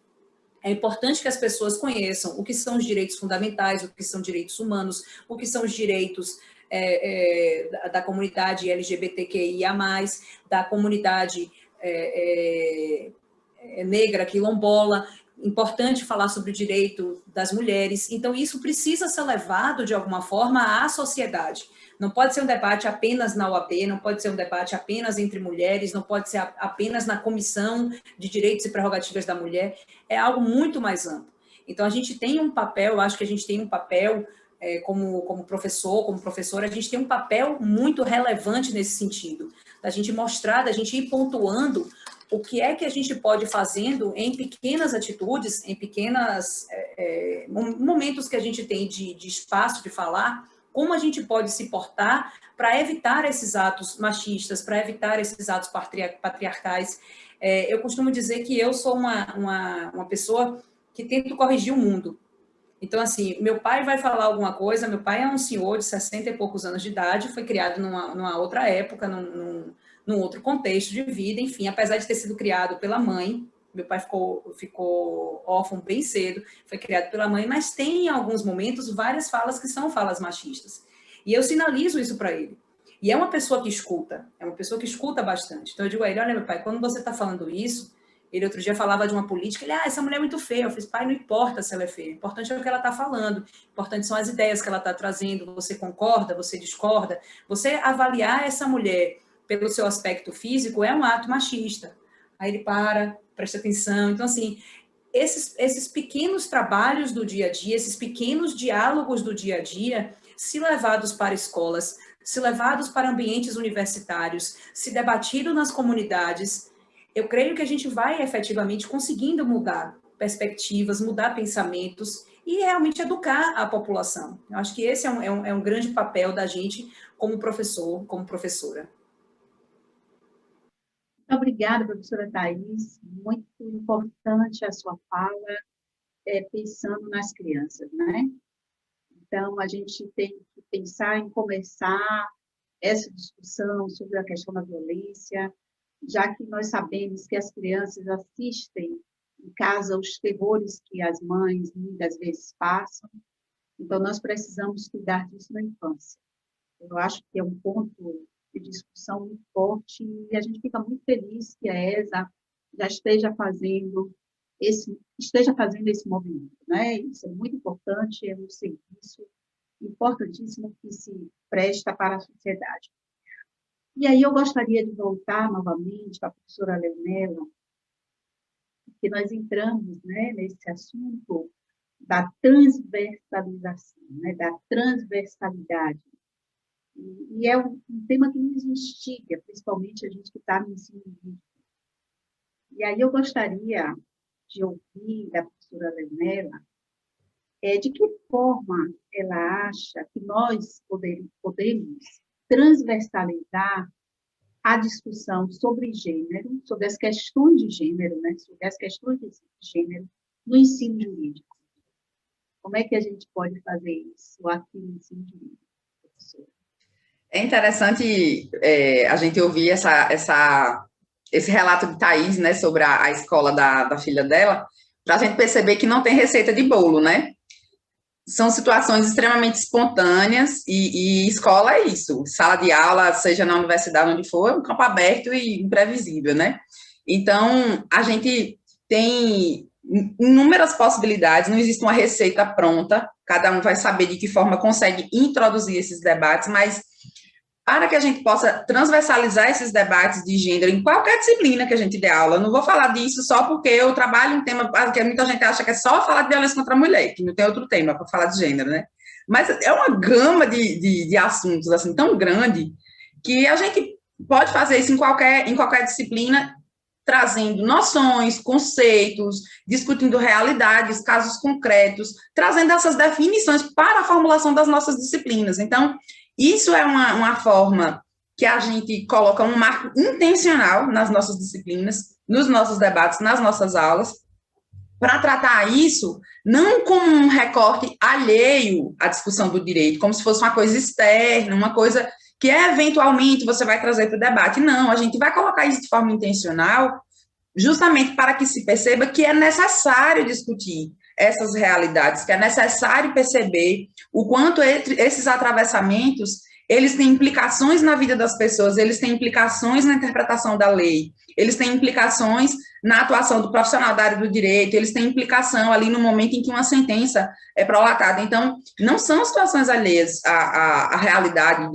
É importante que as pessoas conheçam o que são os direitos fundamentais, o que são direitos humanos, o que são os direitos da comunidade LGBTQIA+, da comunidade negra, quilombola. Importante falar sobre o direito das mulheres. Então, isso precisa ser levado, de alguma forma, à sociedade. Não pode ser um debate apenas na OAB, não pode ser um debate apenas entre mulheres, não pode ser apenas na Comissão de Direitos e Prerrogativas da Mulher, é algo muito mais amplo. Então, a gente tem um papel, eu acho que a gente tem um papel, como professor, como professora, a gente tem um papel muito relevante nesse sentido, da gente mostrar, da gente ir pontuando o que é que a gente pode ir fazendo em pequenas atitudes, em pequenos momentos que a gente tem de espaço de falar, como a gente pode se portar para evitar esses atos machistas, para evitar esses atos patriarcais. Eu costumo dizer que eu sou uma pessoa que tento corrigir o mundo. Então, assim, meu pai vai falar alguma coisa, meu pai é um senhor de 60 e poucos anos de idade, foi criado numa outra época, num outro contexto de vida, enfim, apesar de ter sido criado pela mãe, meu pai ficou órfão bem cedo, foi criado pela mãe, mas tem em alguns momentos várias falas que são falas machistas. E eu sinalizo isso para ele. E é uma pessoa que escuta bastante. Então eu digo a ele, olha, meu pai, quando você está falando isso, ele outro dia falava de uma política, ele, essa mulher é muito feia. Eu falei, pai, não importa se ela é feia, o importante é o que ela está falando, o importante são as ideias que ela está trazendo, você concorda, você discorda, você avaliar essa mulher pelo seu aspecto físico é um ato machista. Aí ele presta atenção. Então, assim, esses pequenos trabalhos do dia a dia, esses pequenos diálogos do dia a dia, se levados para escolas, se levados para ambientes universitários, se debatido nas comunidades, eu creio que a gente vai efetivamente conseguindo mudar perspectivas, mudar pensamentos e realmente educar a população. Eu acho que esse é um grande papel da gente como professor, como professora. Muito obrigada, professora Thais. Muito importante a sua fala, pensando nas crianças, né? Então, a gente tem que pensar em começar essa discussão sobre a questão da violência, já que nós sabemos que as crianças assistem em casa os terrores que as mães muitas vezes passam, então nós precisamos cuidar disso na infância. Eu acho que é um ponto de discussão muito forte e a gente fica muito feliz que a ESA já esteja fazendo esse movimento, né? Isso é muito importante, é um serviço importantíssimo que se presta para a sociedade. E aí eu gostaria de voltar novamente para a professora Leonela, que nós entramos, né, nesse assunto da transversalização, né, da transversalidade. E é um tema que nos instiga, principalmente a gente que está no ensino jurídico. E aí eu gostaria de ouvir da professora Leonela de que forma ela acha que nós podemos transversalizar a discussão sobre gênero, sobre as questões de gênero, né, sobre as questões de gênero no ensino jurídico. Como é que a gente pode fazer isso aqui no ensino jurídico, professora? É interessante a gente ouvir esse relato de Thaís, né, sobre a escola da filha dela, para a gente perceber que não tem receita de bolo, né? São situações extremamente espontâneas e escola é isso. Sala de aula, seja na universidade, onde for, é um campo aberto e imprevisível, né? Então, a gente tem inúmeras possibilidades, não existe uma receita pronta, cada um vai saber de que forma consegue introduzir esses debates, mas para que a gente possa transversalizar esses debates de gênero em qualquer disciplina que a gente dê aula. Eu não vou falar disso só porque eu trabalho um tema que muita gente acha que é só falar de violência contra a mulher, que não tem outro tema para falar de gênero, né? Mas é uma gama de assuntos assim tão grande que a gente pode fazer isso em qualquer disciplina, trazendo noções, conceitos, discutindo realidades, casos concretos, trazendo essas definições para a formulação das nossas disciplinas. Então, isso é uma forma que a gente coloca um marco intencional nas nossas disciplinas, nos nossos debates, nas nossas aulas, para tratar isso não como um recorte alheio à discussão do direito, como se fosse uma coisa externa, uma coisa que eventualmente você vai trazer para o debate. Não, a gente vai colocar isso de forma intencional, justamente para que se perceba que é necessário discutir essas realidades, que é necessário perceber o quanto esses atravessamentos, eles têm implicações na vida das pessoas, eles têm implicações na interpretação da lei, eles têm implicações na atuação do profissional da área do direito, eles têm implicação ali no momento em que uma sentença é prolatada. Então, não são situações alheias à realidade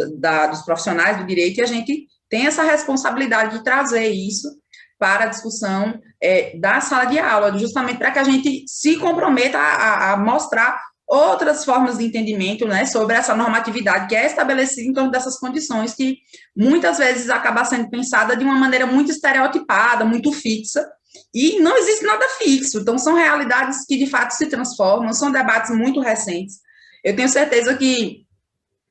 dos profissionais do direito, e a gente tem essa responsabilidade de trazer isso para a discussão da sala de aula, justamente para que a gente se comprometa a mostrar outras formas de entendimento, né, sobre essa normatividade que é estabelecida em torno dessas condições, que muitas vezes acaba sendo pensada de uma maneira muito estereotipada, muito fixa, e não existe nada fixo. Então, são realidades que, de fato, se transformam, são debates muito recentes. Eu tenho certeza que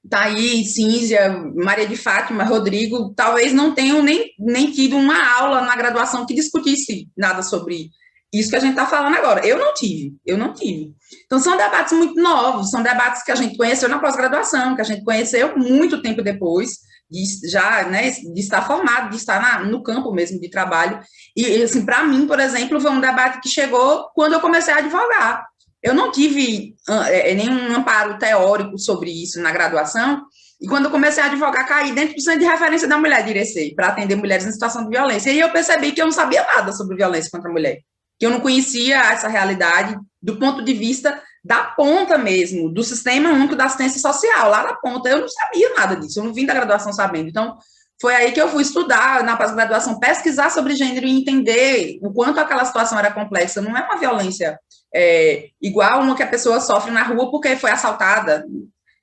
Thaís, Cínzia, Maria de Fátima, Rodrigo, talvez não tenham nem tido uma aula na graduação que discutisse nada sobre isso que a gente está falando agora. Eu não tive. Então, são debates muito novos, são debates que a gente conheceu na pós-graduação, que a gente conheceu muito tempo depois, de estar formado, de estar no campo mesmo de trabalho. E, assim, para mim, por exemplo, foi um debate que chegou quando eu comecei a advogar. Eu não tive nenhum amparo teórico sobre isso na graduação, e quando eu comecei a advogar, caí dentro do centro de referência da mulher de Irecê, para atender mulheres em situação de violência, e eu percebi que eu não sabia nada sobre violência contra a mulher, que eu não conhecia essa realidade do ponto de vista da ponta mesmo, do Sistema Único da Assistência Social, lá na ponta. Eu não sabia nada disso, eu não vim da graduação sabendo. Então, foi aí que eu fui estudar, na pós-graduação, pesquisar sobre gênero e entender o quanto aquela situação era complexa. Não é uma violência igual uma que a pessoa sofre na rua porque foi assaltada.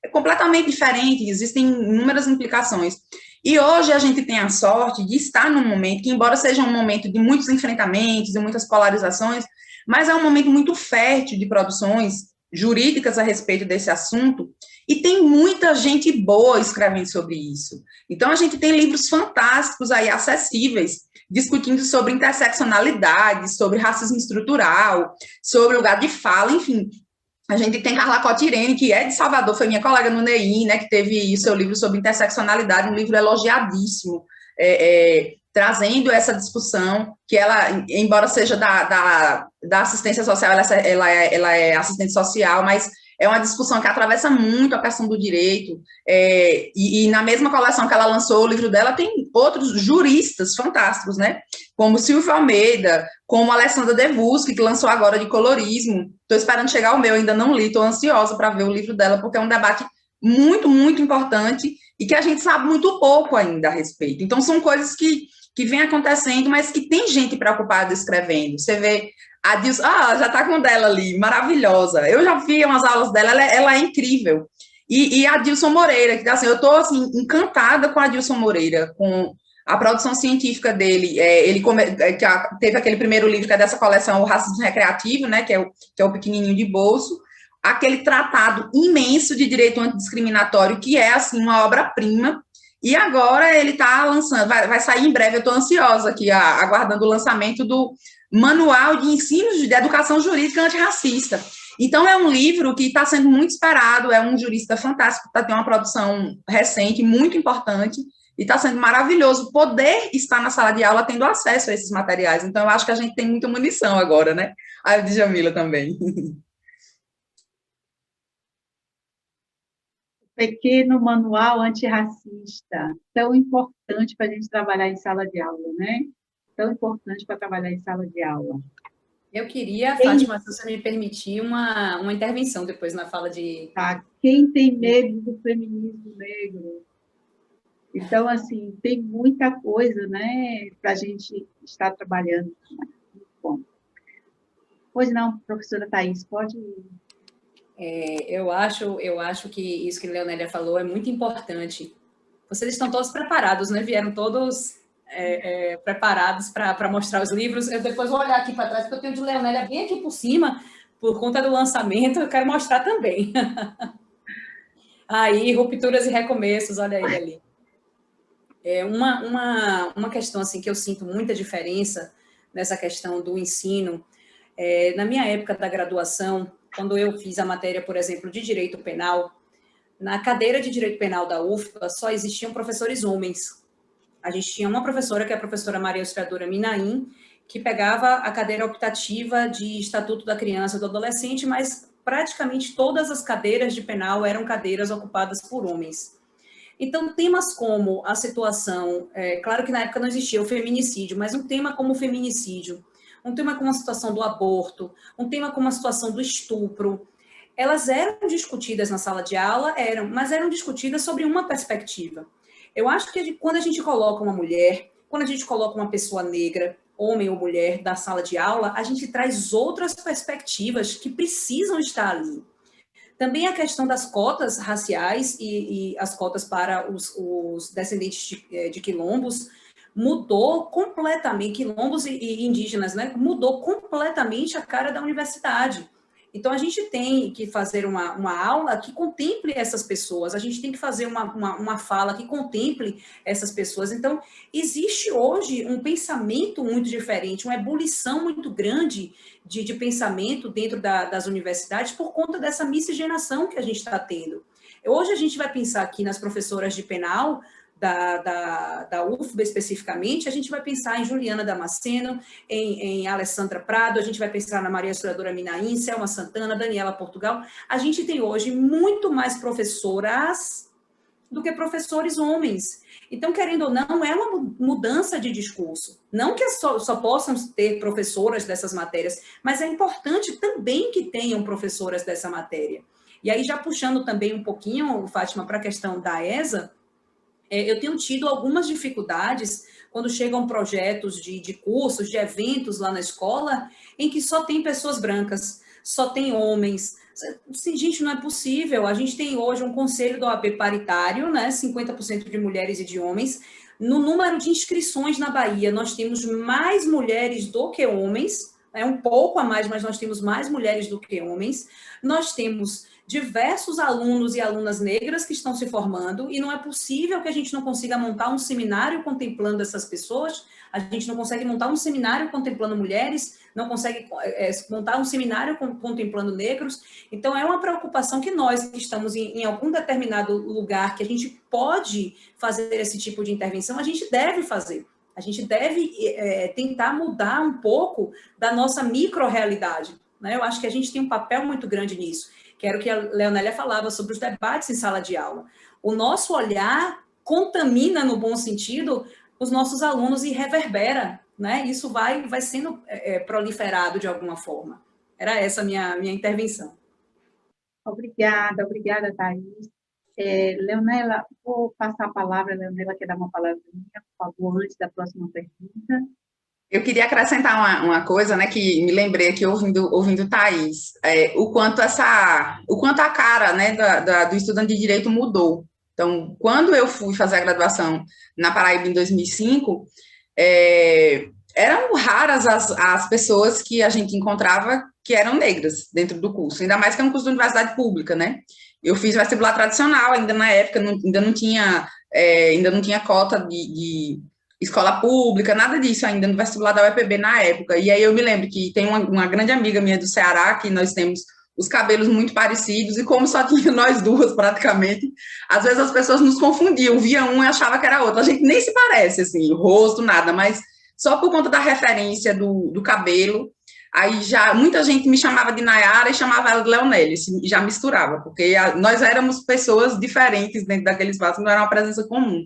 É completamente diferente, existem inúmeras implicações. E hoje a gente tem a sorte de estar num momento que, embora seja um momento de muitos enfrentamentos e muitas polarizações, mas é um momento muito fértil de produções jurídicas a respeito desse assunto, e tem muita gente boa escrevendo sobre isso. Então, a gente tem livros fantásticos aí, acessíveis, discutindo sobre interseccionalidade, sobre racismo estrutural, sobre lugar de fala, enfim. A gente tem Carla Cotirene, que é de Salvador, foi minha colega no NEI, né, que teve o seu livro sobre interseccionalidade, um livro elogiadíssimo, trazendo essa discussão, que ela, embora seja da assistência social, ela é assistente social, mas é uma discussão que atravessa muito a questão do direito, e na mesma coleção que ela lançou, o livro dela tem outros juristas fantásticos, né, como Silvio Almeida, como Alessandra Devuschi, que lançou agora de colorismo. Estou esperando chegar o meu, ainda não li, estou ansiosa para ver o livro dela, porque é um debate muito, muito importante, e que a gente sabe muito pouco ainda a respeito. Então, são coisas que vem acontecendo, mas que tem gente preocupada escrevendo. Você vê a Dilson, já está com dela ali, maravilhosa. Eu já vi umas aulas dela, ela é incrível. E a Adilson Moreira, que assim, eu estou assim, encantada com a Adilson Moreira, com a produção científica dele. Teve aquele primeiro livro que é dessa coleção, O Racismo Recreativo, né, que é o pequenininho de bolso, aquele tratado imenso de direito antidiscriminatório, que é assim uma obra-prima. E agora ele está lançando, vai sair em breve, eu estou ansiosa aqui, aguardando o lançamento do Manual de Ensino de Educação Jurídica Antirracista. Então, é um livro que está sendo muito esperado, é um jurista fantástico, tem uma produção recente, muito importante, e está sendo maravilhoso poder estar na sala de aula tendo acesso a esses materiais. Então, eu acho que a gente tem muita munição agora, né? A Djamila também. Pequeno manual antirracista, tão importante para a gente trabalhar em sala de aula, né? Tão importante para trabalhar em sala de aula. Eu queria, Fátima, se você me permitir, uma intervenção depois na fala de... Tá. Quem tem medo do feminismo negro? Então, assim, tem muita coisa, né, para a gente estar trabalhando. Bom. Pois não, professora Thaís, pode... Eu acho que isso que a Leonélia falou é muito importante. Vocês estão todos preparados, né? Vieram todos preparados para mostrar os livros. Eu depois vou olhar aqui para trás, porque eu tenho de Leonélia bem aqui por cima, por conta do lançamento, eu quero mostrar também. Aí, rupturas e recomeços, olha ele ali. Uma questão assim, que eu sinto muita diferença nessa questão do ensino. Na minha época da graduação, quando eu fiz a matéria, por exemplo, de Direito Penal, na cadeira de Direito Penal da UFBA só existiam professores homens. A gente tinha uma professora, que é a professora Maria Auxiliadora Minaim, que pegava a cadeira optativa de Estatuto da Criança e do Adolescente, mas praticamente todas as cadeiras de penal eram cadeiras ocupadas por homens. Então, temas como a situação, claro que na época não existia o feminicídio, mas um tema como o feminicídio, um tema como a situação do aborto, um tema como a situação do estupro, elas eram discutidas na sala de aula, mas eram discutidas sobre uma perspectiva. Eu acho que quando a gente coloca uma mulher, quando a gente coloca uma pessoa negra, homem ou mulher, da sala de aula, a gente traz outras perspectivas que precisam estar ali. Também a questão das cotas raciais e as cotas para os descendentes de quilombos mudou completamente, quilombos e indígenas, né? Mudou completamente a cara da universidade. Então, a gente tem que fazer uma aula que contemple essas pessoas, a gente tem que fazer uma fala que contemple essas pessoas. Então, existe hoje um pensamento muito diferente, uma ebulição muito grande de pensamento dentro das universidades por conta dessa miscigenação que a gente está tendo. Hoje, a gente vai pensar aqui nas professoras de penal, da UFBA especificamente, a gente vai pensar em Juliana Damasceno, em Alessandra Prado, a gente vai pensar na Maria Auxiliadora Minaim, Selma Santana, Daniela Portugal. A gente tem hoje muito mais professoras do que professores homens. Então, querendo ou não, é uma mudança de discurso. Não que só possam ter professoras dessas matérias, mas é importante também que tenham professoras dessa matéria. E aí, já puxando também um pouquinho, Fátima, para a questão da ESA, eu tenho tido algumas dificuldades quando chegam projetos de cursos, de eventos lá na escola, em que só tem pessoas brancas, só tem homens. Gente, não é possível. A gente tem hoje um conselho da OAB paritário, né? 50% de mulheres e de homens. No número de inscrições na Bahia, nós temos mais mulheres do que homens, um pouco a mais, mas nós temos mais mulheres do que homens. Nós temos diversos alunos e alunas negras que estão se formando, e não é possível que a gente não consiga montar um seminário contemplando essas pessoas, a gente não consegue montar um seminário contemplando mulheres, não consegue montar um seminário contemplando negros. Então, é uma preocupação que nós que estamos em algum determinado lugar que a gente pode fazer esse tipo de intervenção, a gente deve fazer. A gente deve tentar mudar um pouco da nossa micro-realidade, né? Eu acho que a gente tem um papel muito grande nisso, que era o que a Leonélia falava sobre os debates em sala de aula. O nosso olhar contamina, no bom sentido, os nossos alunos e reverbera, né? Isso vai sendo proliferado de alguma forma. Era essa a minha intervenção. Obrigada, Thaís. Leonela, vou passar a palavra, Leonela quer dar uma palavra minha, por favor, antes da próxima pergunta. Eu queria acrescentar uma coisa, né, que me lembrei aqui ouvindo Thaís, o quanto a cara, né, do estudante de direito mudou. Então, quando eu fui fazer a graduação na Paraíba em 2005, eram raras as pessoas que a gente encontrava que eram negras dentro do curso, ainda mais que é um curso de universidade pública, né? Eu fiz vestibular tradicional, ainda na época ainda não tinha cota de escola pública, nada disso ainda no vestibular da UEPB na época. E aí eu me lembro que tem uma grande amiga minha do Ceará, que nós temos os cabelos muito parecidos, e como só tinha nós duas praticamente, às vezes as pessoas nos confundiam, via um e achava que era outro. A gente nem se parece, assim, rosto, nada, mas só por conta da referência do cabelo, aí já muita gente me chamava de Nayara e chamava ela de Leonelle, já misturava, porque nós éramos pessoas diferentes dentro daquele espaço, não era uma presença comum.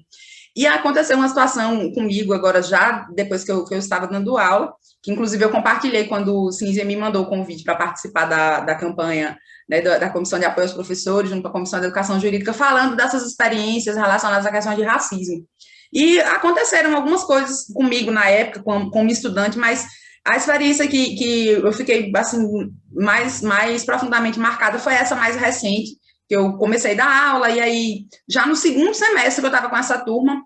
E aconteceu uma situação comigo agora já, depois que eu estava dando aula, que inclusive eu compartilhei quando o Cínzia me mandou o convite para participar da campanha, né, da Comissão de Apoio aos Professores, junto com a Comissão de Educação Jurídica, falando dessas experiências relacionadas à questão de racismo. E aconteceram algumas coisas comigo na época, como estudante, mas a experiência que eu fiquei assim, mais profundamente marcada foi essa mais recente, que eu comecei a dar aula, e aí, já no segundo semestre que eu estava com essa turma,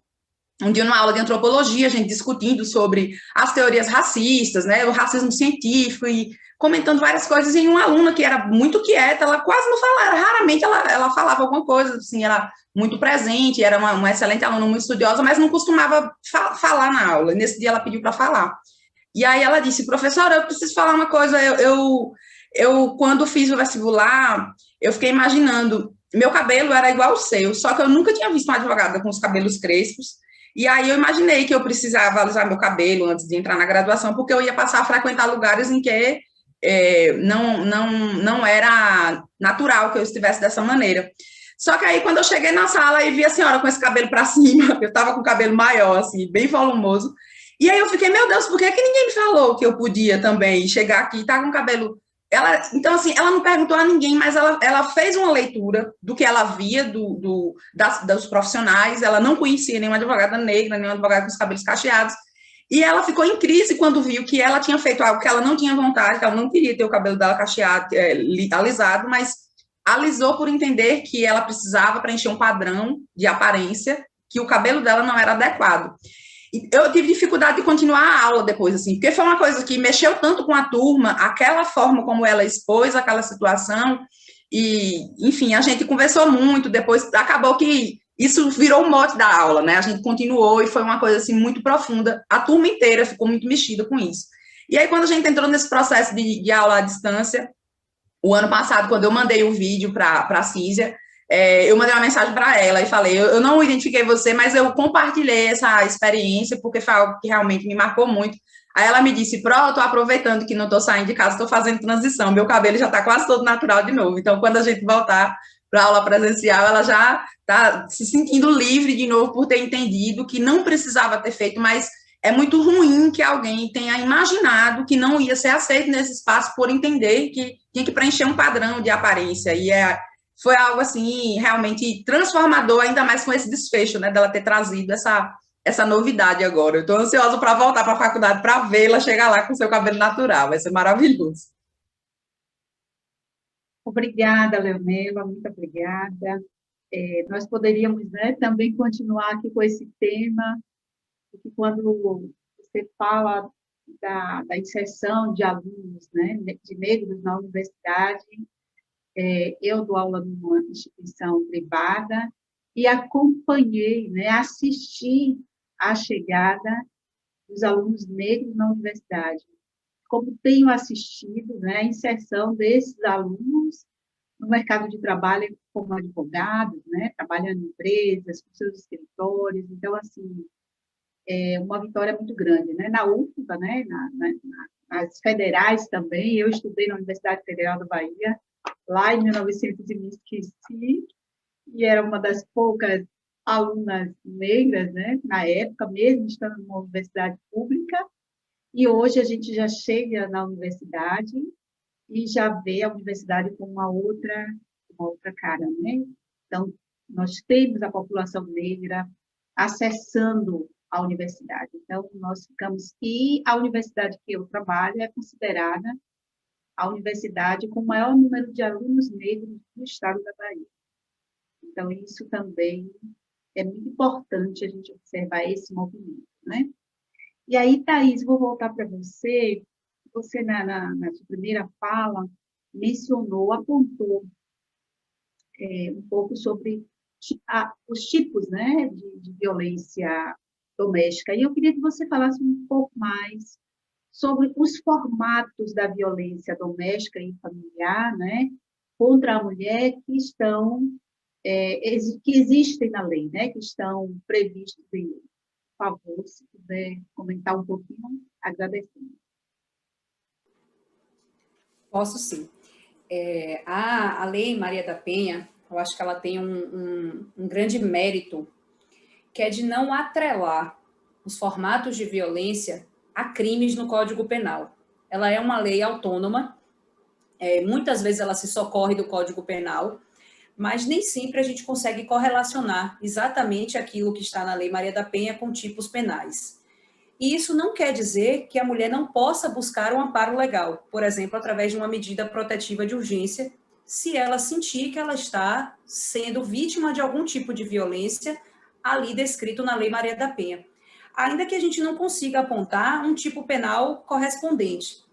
um dia numa aula de antropologia, a gente discutindo sobre as teorias racistas, né, o racismo científico, e comentando várias coisas, e uma aluna que era muito quieta, ela quase não falava, raramente ela falava alguma coisa, assim, era muito presente, era uma excelente aluna, muito estudiosa, mas não costumava falar na aula, e nesse dia ela pediu para falar. E aí ela disse, professora, eu preciso falar uma coisa, eu quando fiz o vestibular, eu fiquei imaginando, meu cabelo era igual ao seu, só que eu nunca tinha visto uma advogada com os cabelos crespos, e aí eu imaginei que eu precisava alisar meu cabelo antes de entrar na graduação, porque eu ia passar a frequentar lugares em que não era natural que eu estivesse dessa maneira. Só que aí, quando eu cheguei na sala e vi a senhora com esse cabelo para cima, eu estava com o cabelo maior, assim, bem volumoso, e aí eu fiquei, meu Deus, por que ninguém me falou que eu podia também chegar aqui e estar com o cabelo... Então, assim, ela não perguntou a ninguém, mas ela fez uma leitura do que ela via dos profissionais, ela não conhecia nenhuma advogada negra, nenhuma advogada com os cabelos cacheados, e ela ficou em crise quando viu que ela tinha feito algo que ela não tinha vontade, que ela não queria ter o cabelo dela cacheado, alisado, mas alisou por entender que ela precisava preencher um padrão de aparência, que o cabelo dela não era adequado. Eu tive dificuldade de continuar a aula depois, assim, porque foi uma coisa que mexeu tanto com a turma, aquela forma como ela expôs aquela situação, e, enfim, a gente conversou muito, depois acabou que isso virou o mote da aula, né, a gente continuou e foi uma coisa, assim, muito profunda, a turma inteira ficou muito mexida com isso. E aí, quando a gente entrou nesse processo de aula à distância, o ano passado, quando eu mandei o vídeo para a Cínzia, eu mandei uma mensagem para ela e falei, eu não identifiquei você, mas eu compartilhei essa experiência, porque foi algo que realmente me marcou muito. Aí ela me disse, Pro, eu estou aproveitando que não estou saindo de casa, estou fazendo transição, meu cabelo já está quase todo natural de novo, então quando a gente voltar para a aula presencial, ela já está se sentindo livre de novo por ter entendido que não precisava ter feito, mas é muito ruim que alguém tenha imaginado que não ia ser aceito nesse espaço por entender que tinha que preencher um padrão de aparência, e foi algo, assim, realmente transformador, ainda mais com esse desfecho, né, dela ter trazido essa novidade agora. Eu estou ansiosa para voltar para a faculdade para vê-la chegar lá com seu cabelo natural, vai ser maravilhoso. Obrigada, Leonela, muito obrigada. Nós poderíamos, né, também continuar aqui com esse tema, porque quando você fala da inserção de alunos, né, de negros na universidade, eu dou aula numa instituição privada e acompanhei, né, assisti à chegada dos alunos negros na universidade. Como tenho assistido, né, a inserção desses alunos no mercado de trabalho como advogados, né, trabalhando em empresas, com seus escritórios. Então, assim, é uma vitória muito grande, né? Na UFBA, né, nas federais também, eu estudei na Universidade Federal da Bahia, lá em 1900 e me esqueci, e era uma das poucas alunas negras, né, na época, mesmo estando numa universidade pública, e hoje a gente já chega na universidade e já vê a universidade com uma outra cara, né? Então, nós temos a população negra acessando a universidade. Então, nós ficamos... E a universidade que eu trabalho é considerada a universidade com o maior número de alunos negros do estado da Bahia. Então, isso também é muito importante a gente observar esse movimento, né? E aí, Thaís, vou voltar para você. Você, na sua primeira fala, mencionou, apontou um pouco sobre os tipos, né, de violência doméstica. E eu queria que você falasse um pouco mais sobre os formatos da violência doméstica e familiar, né, contra a mulher que estão, que existem na lei, né, que estão previstos em lei. Por favor, se puder comentar um pouquinho, agradecendo. Posso sim. A Lei Maria da Penha, eu acho que ela tem um grande mérito, que é de não atrelar os formatos de violência a crimes no Código Penal. Ela é uma lei autônoma, muitas vezes ela se socorre do Código Penal, mas nem sempre a gente consegue correlacionar exatamente aquilo que está na Lei Maria da Penha com tipos penais. E isso não quer dizer que a mulher não possa buscar um amparo legal, por exemplo, através de uma medida protetiva de urgência, se ela sentir que ela está sendo vítima de algum tipo de violência ali descrito na Lei Maria da Penha. Ainda que a gente não consiga apontar um tipo penal correspondente.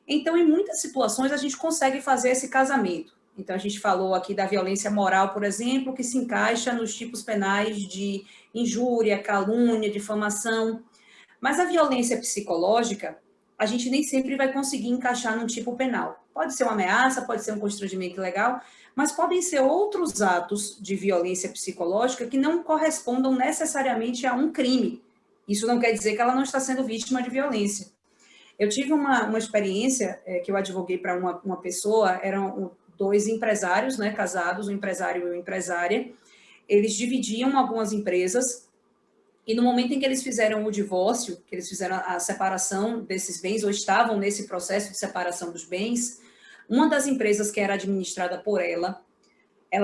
Então, em muitas situações, a gente consegue fazer esse casamento. Então, a gente falou aqui da violência moral, por exemplo, que se encaixa nos tipos penais de injúria, calúnia, difamação. Mas a violência psicológica, a gente nem sempre vai conseguir encaixar num tipo penal. Pode ser uma ameaça, pode ser um constrangimento ilegal, mas podem ser outros atos de violência psicológica que não correspondam necessariamente a um crime. Isso não quer dizer que ela não está sendo vítima de violência. Eu tive uma experiência que eu advoguei para uma pessoa, eram dois empresários, né, casados, um empresário e uma empresária. Eles dividiam algumas empresas, e no momento em que eles fizeram o divórcio, que eles fizeram a separação desses bens, ou estavam nesse processo de separação dos bens, uma das empresas que era administrada por ela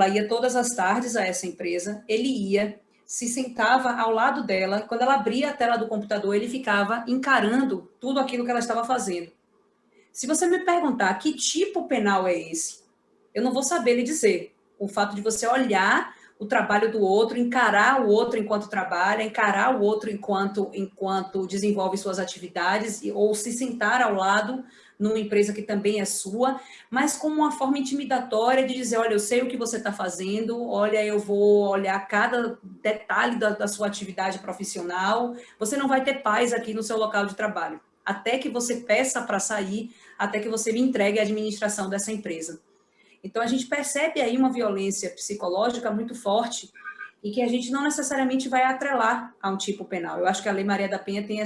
ia todas as tardes a essa empresa, ele ia, se sentava ao lado dela, quando ela abria a tela do computador, ele ficava encarando tudo aquilo que ela estava fazendo. Se você me perguntar que tipo penal é esse, eu não vou saber lhe dizer. O fato de você olhar o trabalho do outro, encarar o outro enquanto trabalha, encarar o outro enquanto desenvolve suas atividades, ou se sentar ao lado numa empresa que também é sua, mas como uma forma intimidatória de dizer, olha, eu sei o que você está fazendo, olha, eu vou olhar cada detalhe da sua atividade profissional, você não vai ter paz aqui no seu local de trabalho, até que você peça para sair, até que você me entregue a administração dessa empresa. Então, a gente percebe aí uma violência psicológica muito forte e que a gente não necessariamente vai atrelar a um tipo penal. Eu acho que a Lei Maria da Penha tem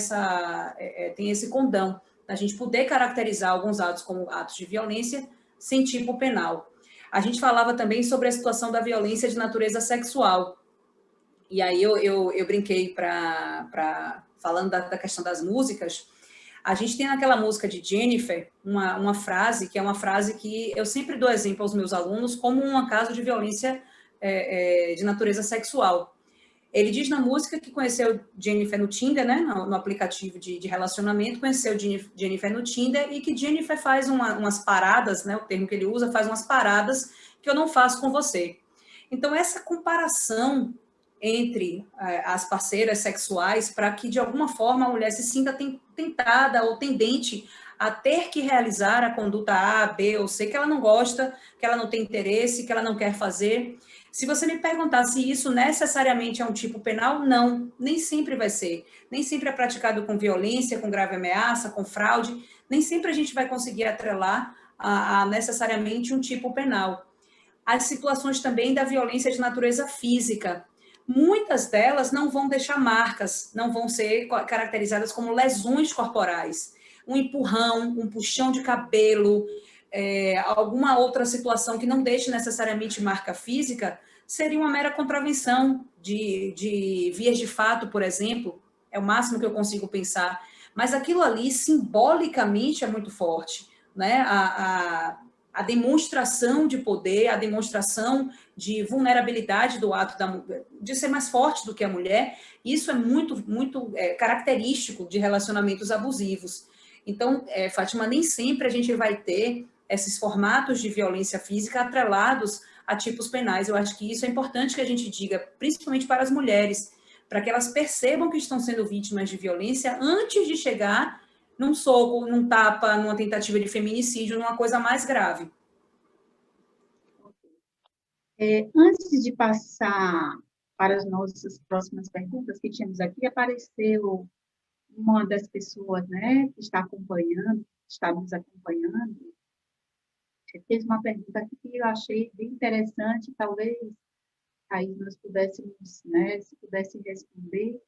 esse condão, da gente poder caracterizar alguns atos como atos de violência sem tipo penal. A gente falava também sobre a situação da violência de natureza sexual. E aí eu brinquei falando da questão das músicas. A gente tem naquela música de Jennifer uma frase, que é uma frase que eu sempre dou exemplo aos meus alunos como um caso de violência de natureza sexual. Ele diz na música que conheceu Jennifer no Tinder, né, no aplicativo de relacionamento, conheceu Jennifer no Tinder e que Jennifer faz umas paradas, né, o termo que ele usa, faz umas paradas que eu não faço com você. Então, essa comparação entre as parceiras sexuais para que, de alguma forma, a mulher se sinta tentada ou tendente a ter que realizar a conduta A, B ou C, que ela não gosta, que ela não tem interesse, que ela não quer fazer. Se você me perguntar se isso necessariamente é um tipo penal, não, nem sempre vai ser. Nem sempre é praticado com violência, com grave ameaça, com fraude, nem sempre a gente vai conseguir atrelar a necessariamente um tipo penal. As situações também da violência de natureza física, muitas delas não vão deixar marcas, não vão ser caracterizadas como lesões corporais. Um empurrão, um puxão de cabelo, alguma outra situação que não deixe necessariamente marca física, seria uma mera contravenção de vias de fato, por exemplo, é o máximo que eu consigo pensar, mas aquilo ali simbolicamente é muito forte, né? a demonstração de poder, a demonstração de vulnerabilidade do ato de ser mais forte do que a mulher, isso é muito característico de relacionamentos abusivos. Então, Fátima, nem sempre a gente vai ter esses formatos de violência física atrelados a tipos penais. Eu acho que isso é importante que a gente diga, principalmente para as mulheres, para que elas percebam que estão sendo vítimas de violência antes de chegar num soco, num tapa, numa tentativa de feminicídio, numa coisa mais grave. Antes de passar para as nossas próximas perguntas que tínhamos aqui, apareceu uma das pessoas, né, que está nos acompanhando, fez uma pergunta aqui que eu achei bem interessante, talvez aí nós pudéssemos, né, se pudesse responder.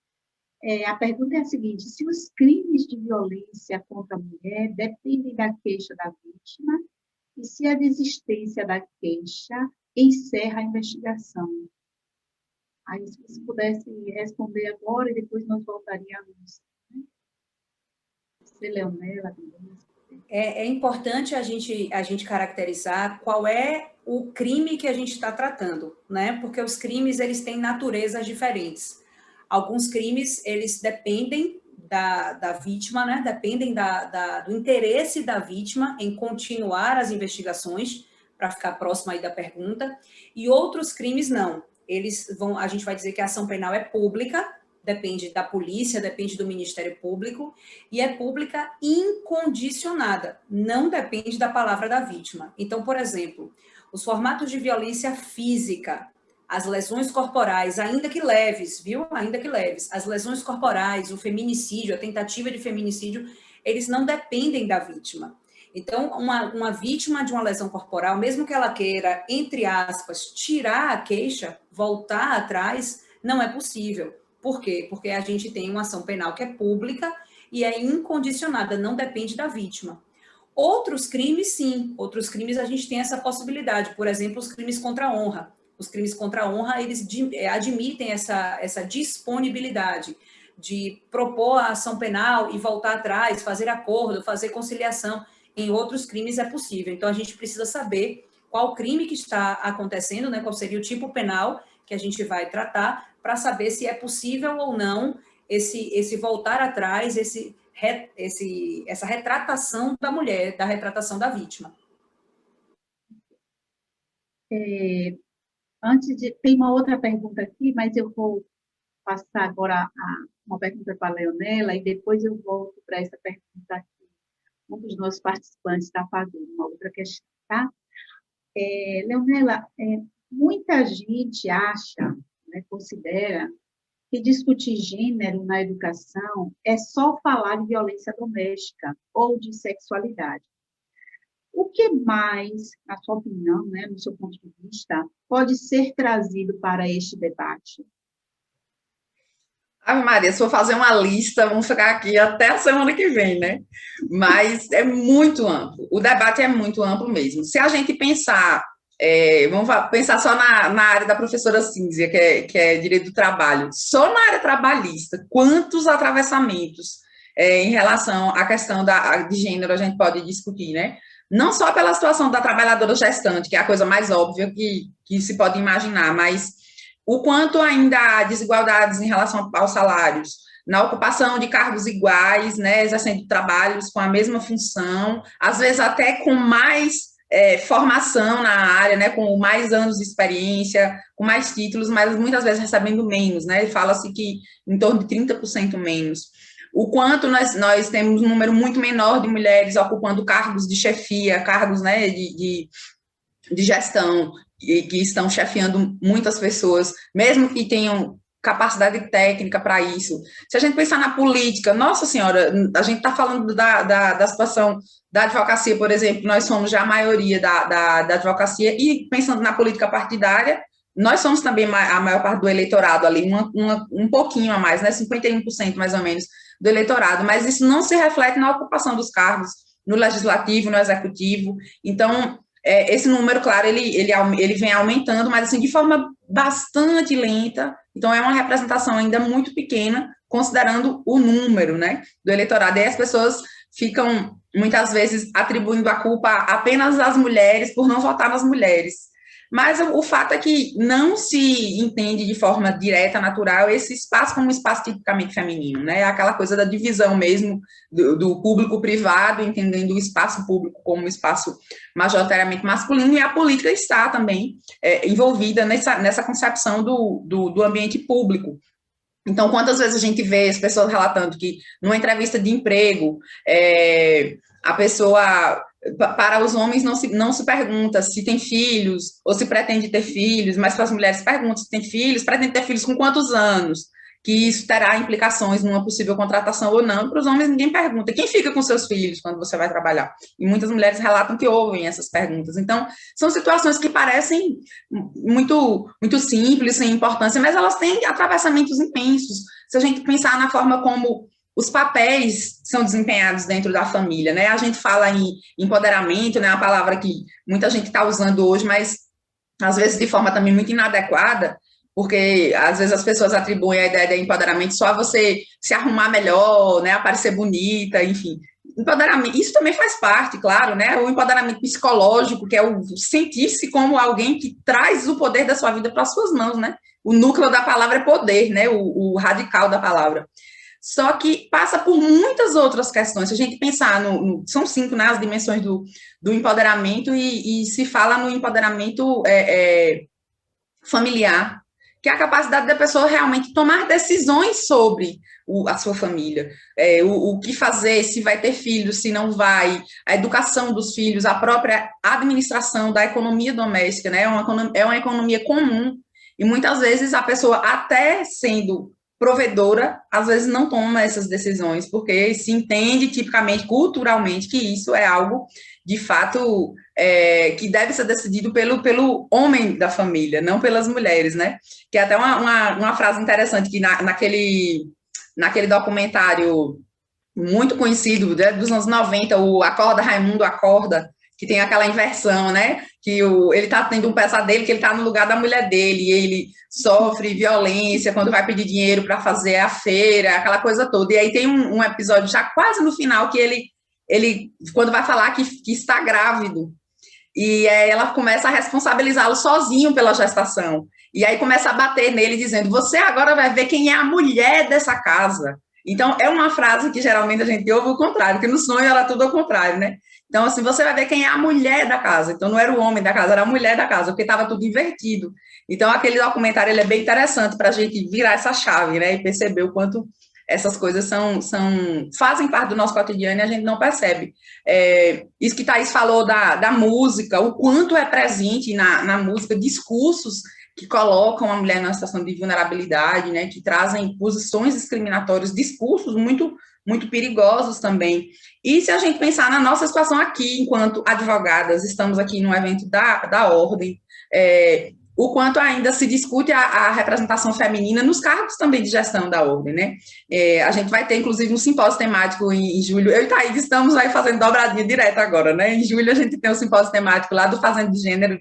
A pergunta é a seguinte: se os crimes de violência contra a mulher dependem da queixa da vítima, e se a desistência da queixa encerra a investigação? Aí, se você pudesse responder agora e depois nós voltaríamos. Né? Você, Leonela, também. É importante a gente caracterizar qual é o crime que a gente está tratando, né? Porque os crimes, eles têm naturezas diferentes. Alguns crimes, eles dependem da vítima, né? Dependem do interesse da vítima em continuar as investigações, para ficar próximo aí da pergunta, e outros crimes não. A gente vai dizer que a ação penal é pública, depende da polícia, depende do Ministério Público, e é pública incondicionada, não depende da palavra da vítima. Então, por exemplo, os formatos de violência física, as lesões corporais, ainda que leves, viu? Ainda que leves, as lesões corporais, o feminicídio, a tentativa de feminicídio, eles não dependem da vítima. Então, uma vítima de uma lesão corporal, mesmo que ela queira, entre aspas, tirar a queixa, voltar atrás, não é possível. Por quê? Porque a gente tem uma ação penal que é pública e é incondicionada, não depende da vítima. Outros crimes, sim. Outros crimes a gente tem essa possibilidade. Por exemplo, os crimes contra a honra. Os crimes contra a honra, eles admitem essa disponibilidade de propor a ação penal e voltar atrás, fazer acordo, fazer conciliação. Em outros crimes é possível. Então, a gente precisa saber qual crime que está acontecendo, né? Qual seria o tipo penal que a gente vai tratar, para saber se é possível ou não esse voltar atrás, essa retratação da mulher, da retratação da vítima. Tem uma outra pergunta aqui, mas eu vou passar agora uma pergunta para a Leonela e depois eu volto para essa pergunta aqui. Um dos nossos participantes está fazendo uma outra questão, tá? Leonela, muita gente acha, né, considera que discutir gênero na educação é só falar de violência doméstica ou de sexualidade. O que mais, na sua opinião, né, no seu ponto de vista, pode ser trazido para este debate? Ave Maria, se for fazer uma lista, vamos ficar aqui até a semana que vem, né? Mas é muito amplo. O debate é muito amplo mesmo. Se a gente pensar, vamos pensar só na área da professora Cínzia, que é direito do trabalho, só na área trabalhista, quantos atravessamentos em relação à questão de gênero a gente pode discutir, né? Não só pela situação da trabalhadora gestante, que é a coisa mais óbvia que se pode imaginar, mas o quanto ainda há desigualdades em relação aos salários, na ocupação de cargos iguais, né, exercendo trabalhos com a mesma função, às vezes até com mais formação na área, né, com mais anos de experiência, com mais títulos, mas muitas vezes recebendo menos, né, fala-se que em torno de 30% menos. O quanto nós temos um número muito menor de mulheres ocupando cargos de chefia, cargos, né, de gestão, que estão chefiando muitas pessoas, mesmo que tenham capacidade técnica para isso. Se a gente pensar na política, nossa senhora, a gente está falando da situação da advocacia, por exemplo, nós somos já a maioria da advocacia, e pensando na política partidária, nós somos também a maior parte do eleitorado ali, um pouquinho a mais, né, 51% mais ou menos do eleitorado, mas isso não se reflete na ocupação dos cargos no legislativo, no executivo. Então, esse número, claro, ele vem aumentando, mas assim, de forma bastante lenta. Então, é uma representação ainda muito pequena, considerando o número, né, do eleitorado. E as pessoas ficam, muitas vezes, atribuindo a culpa apenas às mulheres por não votar nas mulheres. Mas o fato é que não se entende de forma direta, natural, esse espaço como um espaço tipicamente feminino, né? Aquela coisa da divisão mesmo do público-privado, entendendo o espaço público como um espaço majoritariamente masculino, e a política está também envolvida nessa concepção do ambiente público. Então, quantas vezes a gente vê as pessoas relatando que numa entrevista de emprego, a pessoa, para os homens não se pergunta se tem filhos ou se pretende ter filhos, mas para as mulheres perguntam se tem filhos, pretende ter filhos com quantos anos, que isso terá implicações numa possível contratação ou não. Para os homens ninguém pergunta, quem fica com seus filhos quando você vai trabalhar? E muitas mulheres relatam que ouvem essas perguntas. Então, são situações que parecem muito, muito simples, sem importância, mas elas têm atravessamentos imensos. Se a gente pensar na forma como os papéis são desempenhados dentro da família, né? A gente fala em empoderamento, né? Uma palavra que muita gente está usando hoje, mas às vezes de forma também muito inadequada, porque às vezes as pessoas atribuem a ideia de empoderamento só a você se arrumar melhor, né? Aparecer bonita, enfim. Empoderamento, isso também faz parte, claro, né? O empoderamento psicológico, que é o sentir-se como alguém que traz o poder da sua vida para as suas mãos, né? O núcleo da palavra é poder, né? O radical da palavra. Só que passa por muitas outras questões. Se a gente pensar são 5, né, as dimensões do empoderamento, e se fala no empoderamento familiar, que é a capacidade da pessoa realmente tomar decisões sobre a sua família, o que fazer, se vai ter filhos, se não vai, a educação dos filhos, a própria administração da economia doméstica, né? É uma economia comum, e muitas vezes a pessoa, até sendo provedora, às vezes não toma essas decisões, porque se entende tipicamente, culturalmente, que isso é algo, de fato, que deve ser decidido pelo homem da família, não pelas mulheres, né? Que é até uma frase interessante, que naquele documentário muito conhecido, né, dos anos 90, o Acorda, Raimundo, Acorda, que tem aquela inversão, né? Que ele está tendo um pesadelo, que ele está no lugar da mulher dele, e ele sofre violência quando vai pedir dinheiro para fazer a feira, aquela coisa toda. E aí tem um episódio já quase no final que ele quando vai falar que está grávido, e ela começa a responsabilizá-lo sozinho pela gestação. E aí começa a bater nele, dizendo, você agora vai ver quem é a mulher dessa casa. Então, é uma frase que geralmente a gente ouve o contrário, que no sonho era tudo ao contrário, né? Então, assim, você vai ver quem é a mulher da casa. Então, não era o homem da casa, era a mulher da casa, porque estava tudo invertido. Então, aquele documentário ele é bem interessante para a gente virar essa chave, né? E perceber o quanto essas coisas fazem parte do nosso cotidiano e a gente não percebe. Isso que Thaís falou da música, o quanto é presente na música discursos que colocam a mulher numa situação de vulnerabilidade, né, que trazem posições discriminatórias, discursos muito, muito perigosos também. E se a gente pensar na nossa situação aqui, enquanto advogadas, estamos aqui num evento da ordem, o quanto ainda se discute a representação feminina nos cargos também de gestão da ordem, né? A gente vai ter, inclusive, um simpósio temático em julho. Eu e Thaís estamos aí fazendo dobradinha direta agora, né? Em julho a gente tem um simpósio temático lá do Fazenda de Gênero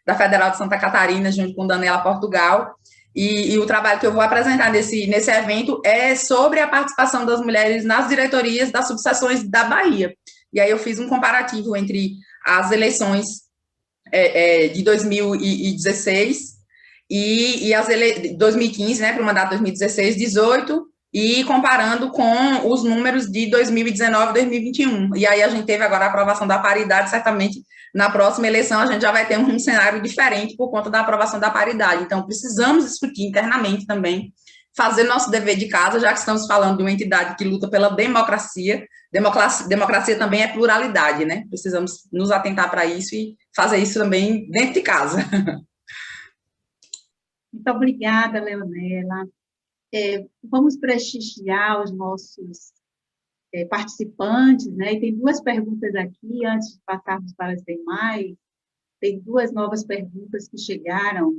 da Federal de Santa Catarina, junto com Daniela Portugal, e o trabalho que eu vou apresentar nesse evento é sobre a participação das mulheres nas diretorias das subseções da Bahia. E aí eu fiz um comparativo entre as eleições de 2016 e as 2015, né, para o mandato 2016, 18, e comparando com os números de 2019 e 2021. E aí a gente teve agora a aprovação da paridade, certamente na próxima eleição a gente já vai ter um cenário diferente por conta da aprovação da paridade. Então, precisamos discutir internamente também, fazer nosso dever de casa, já que estamos falando de uma entidade que luta pela democracia. Democracia também é pluralidade, né? Precisamos nos atentar para isso e fazer isso também dentro de casa. Muito obrigada, Leonela. Vamos prestigiar os nossos participantes, né? E tem 2 perguntas aqui, antes de passarmos para as demais. Tem 2 novas perguntas que chegaram.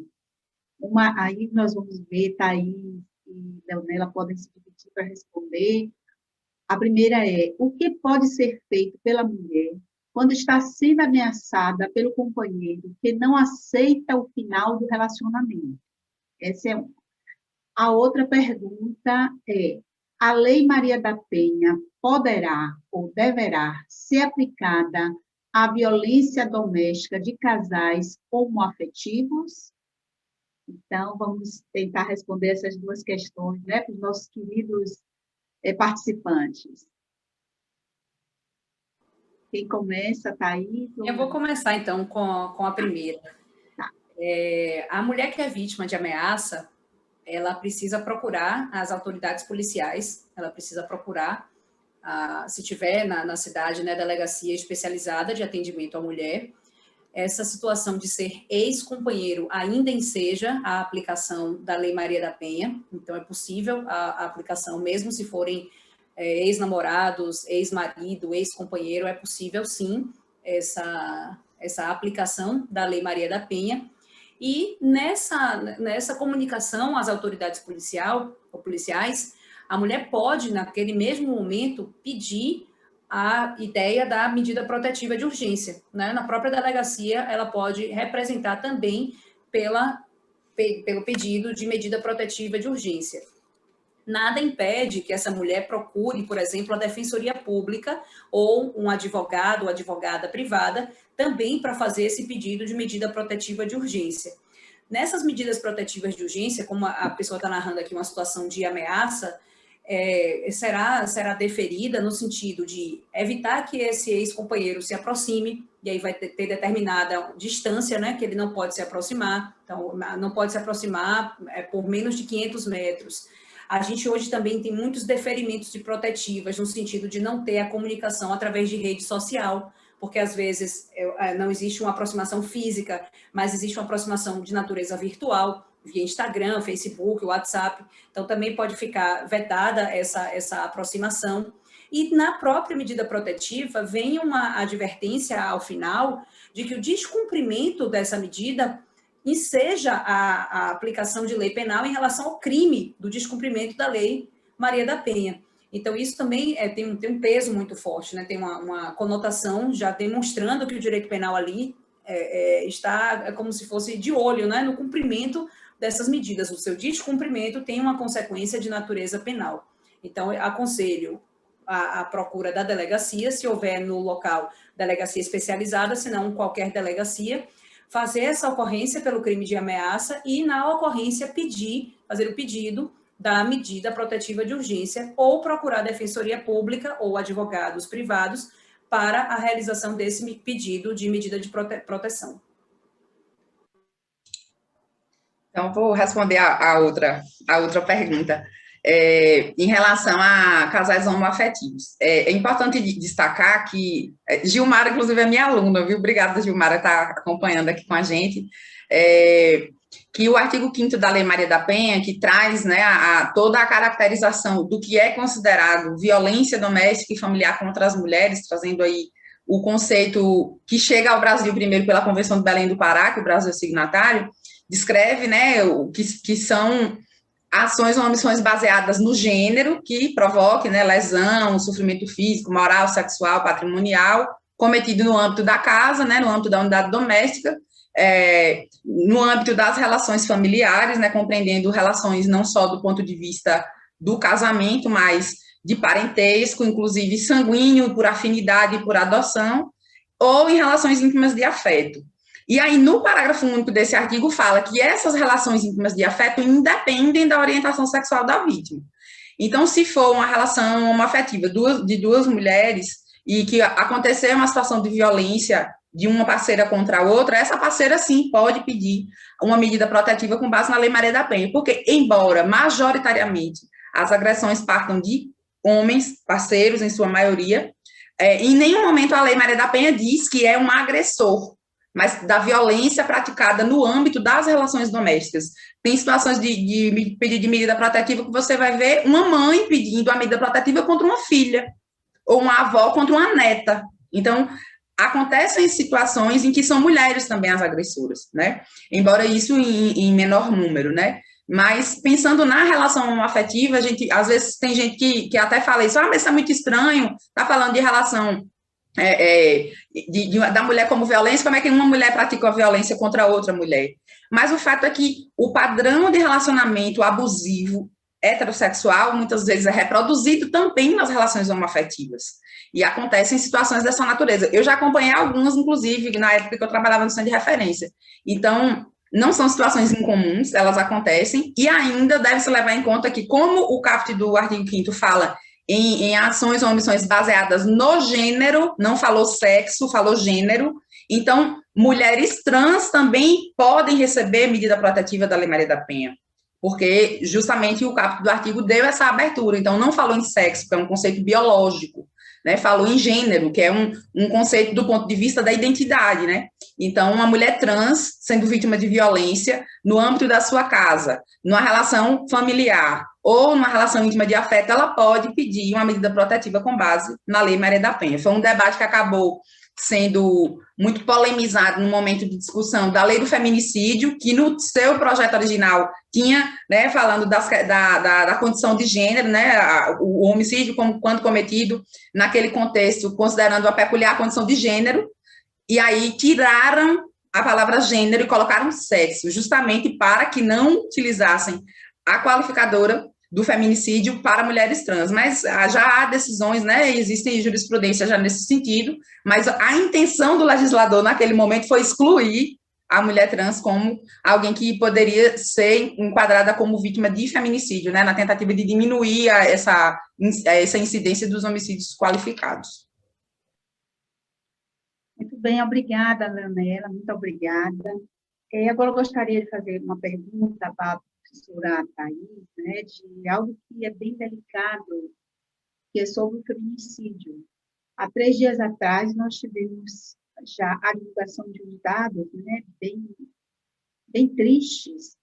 Uma, aí nós vamos ver, Thaís e Leonela podem se dividir para responder. A primeira é, o que pode ser feito pela mulher quando está sendo ameaçada pelo companheiro que não aceita o final do relacionamento? Essa é uma. A outra pergunta é, a Lei Maria da Penha poderá ou deverá ser aplicada à violência doméstica de casais homoafetivos? Então, vamos tentar responder essas duas questões, né, para os nossos queridos participantes. Quem começa, Thaís? Eu vou começar, então, com a primeira. Tá. A mulher que é vítima de ameaça, ela precisa procurar as autoridades policiais, ela precisa procurar, se tiver na cidade, né, delegacia especializada de atendimento à mulher. Essa situação de ser ex-companheiro ainda enseja a aplicação da Lei Maria da Penha, então é possível a aplicação, mesmo se forem ex-namorados, ex-marido, ex-companheiro, é possível sim essa aplicação da Lei Maria da Penha. E nessa comunicação às autoridades policiais, a mulher pode, naquele mesmo momento, pedir a ideia da medida protetiva de urgência, né? Na própria delegacia, ela pode representar também pelo pedido de medida protetiva de urgência. Nada impede que essa mulher procure, por exemplo, a Defensoria Pública ou um advogado ou advogada privada também para fazer esse pedido de medida protetiva de urgência. Nessas medidas protetivas de urgência, como a pessoa está narrando aqui uma situação de ameaça, será deferida no sentido de evitar que esse ex-companheiro se aproxime, e aí vai ter determinada distância, né, que ele não pode se aproximar, então não pode se aproximar por menos de 500 metros. A gente hoje também tem muitos deferimentos de protetivas, no sentido de não ter a comunicação através de rede social, porque às vezes não existe uma aproximação física, mas existe uma aproximação de natureza virtual, via Instagram, Facebook, WhatsApp, então também pode ficar vedada essa aproximação. E na própria medida protetiva vem uma advertência ao final de que o descumprimento dessa medida enseja a aplicação de lei penal em relação ao crime do descumprimento da Lei Maria da Penha. Então, isso também tem um peso muito forte, né? Tem uma conotação já demonstrando que o direito penal ali está como se fosse de olho, né, no cumprimento dessas medidas. O seu descumprimento tem uma consequência de natureza penal. Então, aconselho a procura da delegacia, se houver no local delegacia especializada, se não qualquer delegacia, fazer essa ocorrência pelo crime de ameaça e, na ocorrência, fazer o pedido da medida protetiva de urgência ou procurar a Defensoria Pública ou advogados privados para a realização desse pedido de medida de proteção. Então, vou responder a outra pergunta. Em relação a casais homoafetivos. É importante destacar que Gilmara, inclusive, é minha aluna, viu? Obrigada, Gilmara, estar acompanhando aqui com a gente. Que o artigo 5º da Lei Maria da Penha, que traz, né, toda a caracterização do que é considerado violência doméstica e familiar contra as mulheres, trazendo aí o conceito que chega ao Brasil primeiro pela Convenção de Belém do Pará, que o Brasil é signatário, descreve, né, que são ações ou omissões baseadas no gênero que provoquem, né, lesão, sofrimento físico, moral, sexual, patrimonial, cometido no âmbito da casa, né, no âmbito da unidade doméstica, no âmbito das relações familiares, né, compreendendo relações não só do ponto de vista do casamento, mas de parentesco, inclusive sanguíneo, por afinidade e por adoção, ou em relações íntimas de afeto. E aí, no parágrafo único desse artigo, fala que essas relações íntimas de afeto independem da orientação sexual da vítima. Então, se for uma relação homoafetiva de duas mulheres e que acontecer uma situação de violência de uma parceira contra a outra, essa parceira, sim, pode pedir uma medida protetiva com base na Lei Maria da Penha, porque, embora, majoritariamente, as agressões partam de homens, parceiros, em sua maioria, em nenhum momento a Lei Maria da Penha diz que é um agressor, mas da violência praticada no âmbito das relações domésticas. Tem situações de pedido de medida protetiva que você vai ver uma mãe pedindo a medida protetiva contra uma filha, ou uma avó contra uma neta. Então, acontecem situações em que são mulheres também as agressoras, né? Embora isso em menor número, né? Mas, pensando na relação homoafetiva, a gente, às vezes, tem gente que até fala isso, mas isso é muito estranho, tá falando de relação da mulher como violência, como é que uma mulher pratica a violência contra outra mulher? Mas o fato é que o padrão de relacionamento abusivo heterossexual, muitas vezes é reproduzido também nas relações homoafetivas. E acontecem situações dessa natureza. Eu já acompanhei algumas, inclusive, na época que eu trabalhava no centro de referência. Então, não são situações incomuns, elas acontecem, e ainda deve-se levar em conta que, como o caput do artigo 5º fala em ações ou omissões baseadas no gênero, não falou sexo, falou gênero, então, mulheres trans também podem receber medida protetiva da Lei Maria da Penha, porque justamente o caput do artigo deu essa abertura, então não falou em sexo, que é um conceito biológico, né? Falou em gênero, que é um conceito do ponto de vista da identidade, né? Então, uma mulher trans sendo vítima de violência no âmbito da sua casa, numa relação familiar ou numa relação íntima de afeto, ela pode pedir uma medida protetiva com base na Lei Maria da Penha. Foi um debate que acabou sendo muito polemizado no momento de discussão da lei do feminicídio, que no seu projeto original tinha, né, falando da condição de gênero, né, o homicídio quando cometido naquele contexto, considerando a peculiar condição de gênero, e aí tiraram a palavra gênero e colocaram sexo, justamente para que não utilizassem a qualificadora do feminicídio para mulheres trans, mas já há decisões, né, existem jurisprudência já nesse sentido, mas a intenção do legislador naquele momento foi excluir a mulher trans como alguém que poderia ser enquadrada como vítima de feminicídio, né, na tentativa de diminuir essa incidência dos homicídios qualificados. Muito bem, obrigada, Leonela, muito obrigada. Agora eu gostaria de fazer uma pergunta para a professora Thaís, né, de algo que é bem delicado, que é sobre o feminicídio. Há 3 dias atrás, nós tivemos já a divulgação de uns dados, né, bem tristes,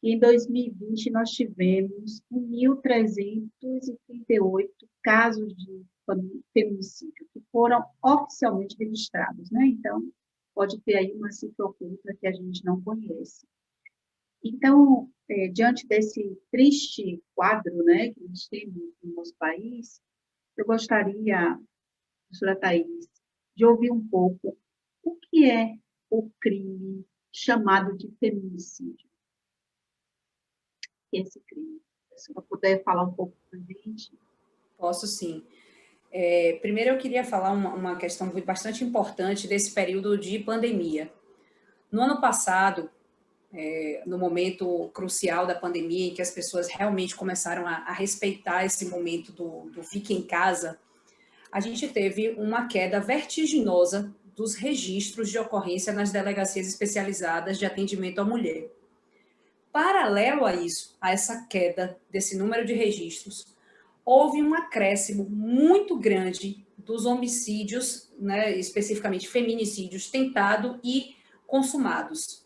que em 2020 nós tivemos 1.338 casos de feminicídio que foram oficialmente registrados, né? Então, pode ter aí uma cifra oculta que a gente não conhece. Então, diante desse triste quadro, né, que nós temos no nosso país, eu gostaria, professora Thaís, de ouvir um pouco o que é o crime chamado de feminicídio. Esse crime. Se você puder falar um pouco para a gente. Posso sim. Primeiro eu queria falar uma questão bastante importante desse período de pandemia. No ano passado, no momento crucial da pandemia, em que as pessoas realmente começaram a respeitar esse momento do fique em casa, a gente teve uma queda vertiginosa dos registros de ocorrência nas delegacias especializadas de atendimento à mulher. Paralelo a isso, a essa queda desse número de registros, houve um acréscimo muito grande dos homicídios, né, especificamente feminicídios tentados e consumados.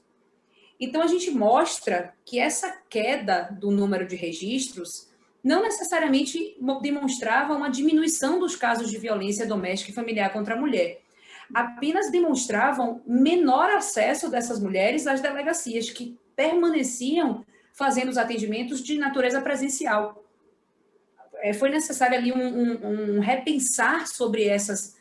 Então, a gente mostra que essa queda do número de registros não necessariamente demonstrava uma diminuição dos casos de violência doméstica e familiar contra a mulher, apenas demonstravam menor acesso dessas mulheres às delegacias, que permaneciam fazendo os atendimentos de natureza presencial. Foi necessário ali um repensar sobre essas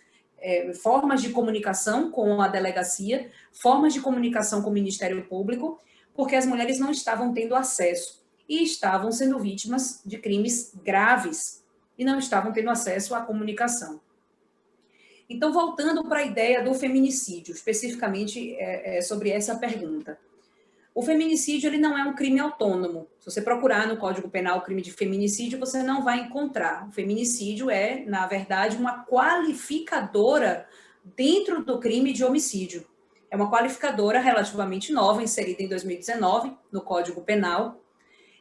formas de comunicação com a delegacia, formas de comunicação com o Ministério Público, porque as mulheres não estavam tendo acesso e estavam sendo vítimas de crimes graves e não estavam tendo acesso à comunicação. Então, voltando para a ideia do feminicídio, especificamente sobre essa pergunta. O feminicídio ele não é um crime autônomo. Se você procurar no Código Penal o crime de feminicídio, você não vai encontrar. O feminicídio é, na verdade, uma qualificadora dentro do crime de homicídio. É uma qualificadora relativamente nova, inserida em 2019 no Código Penal,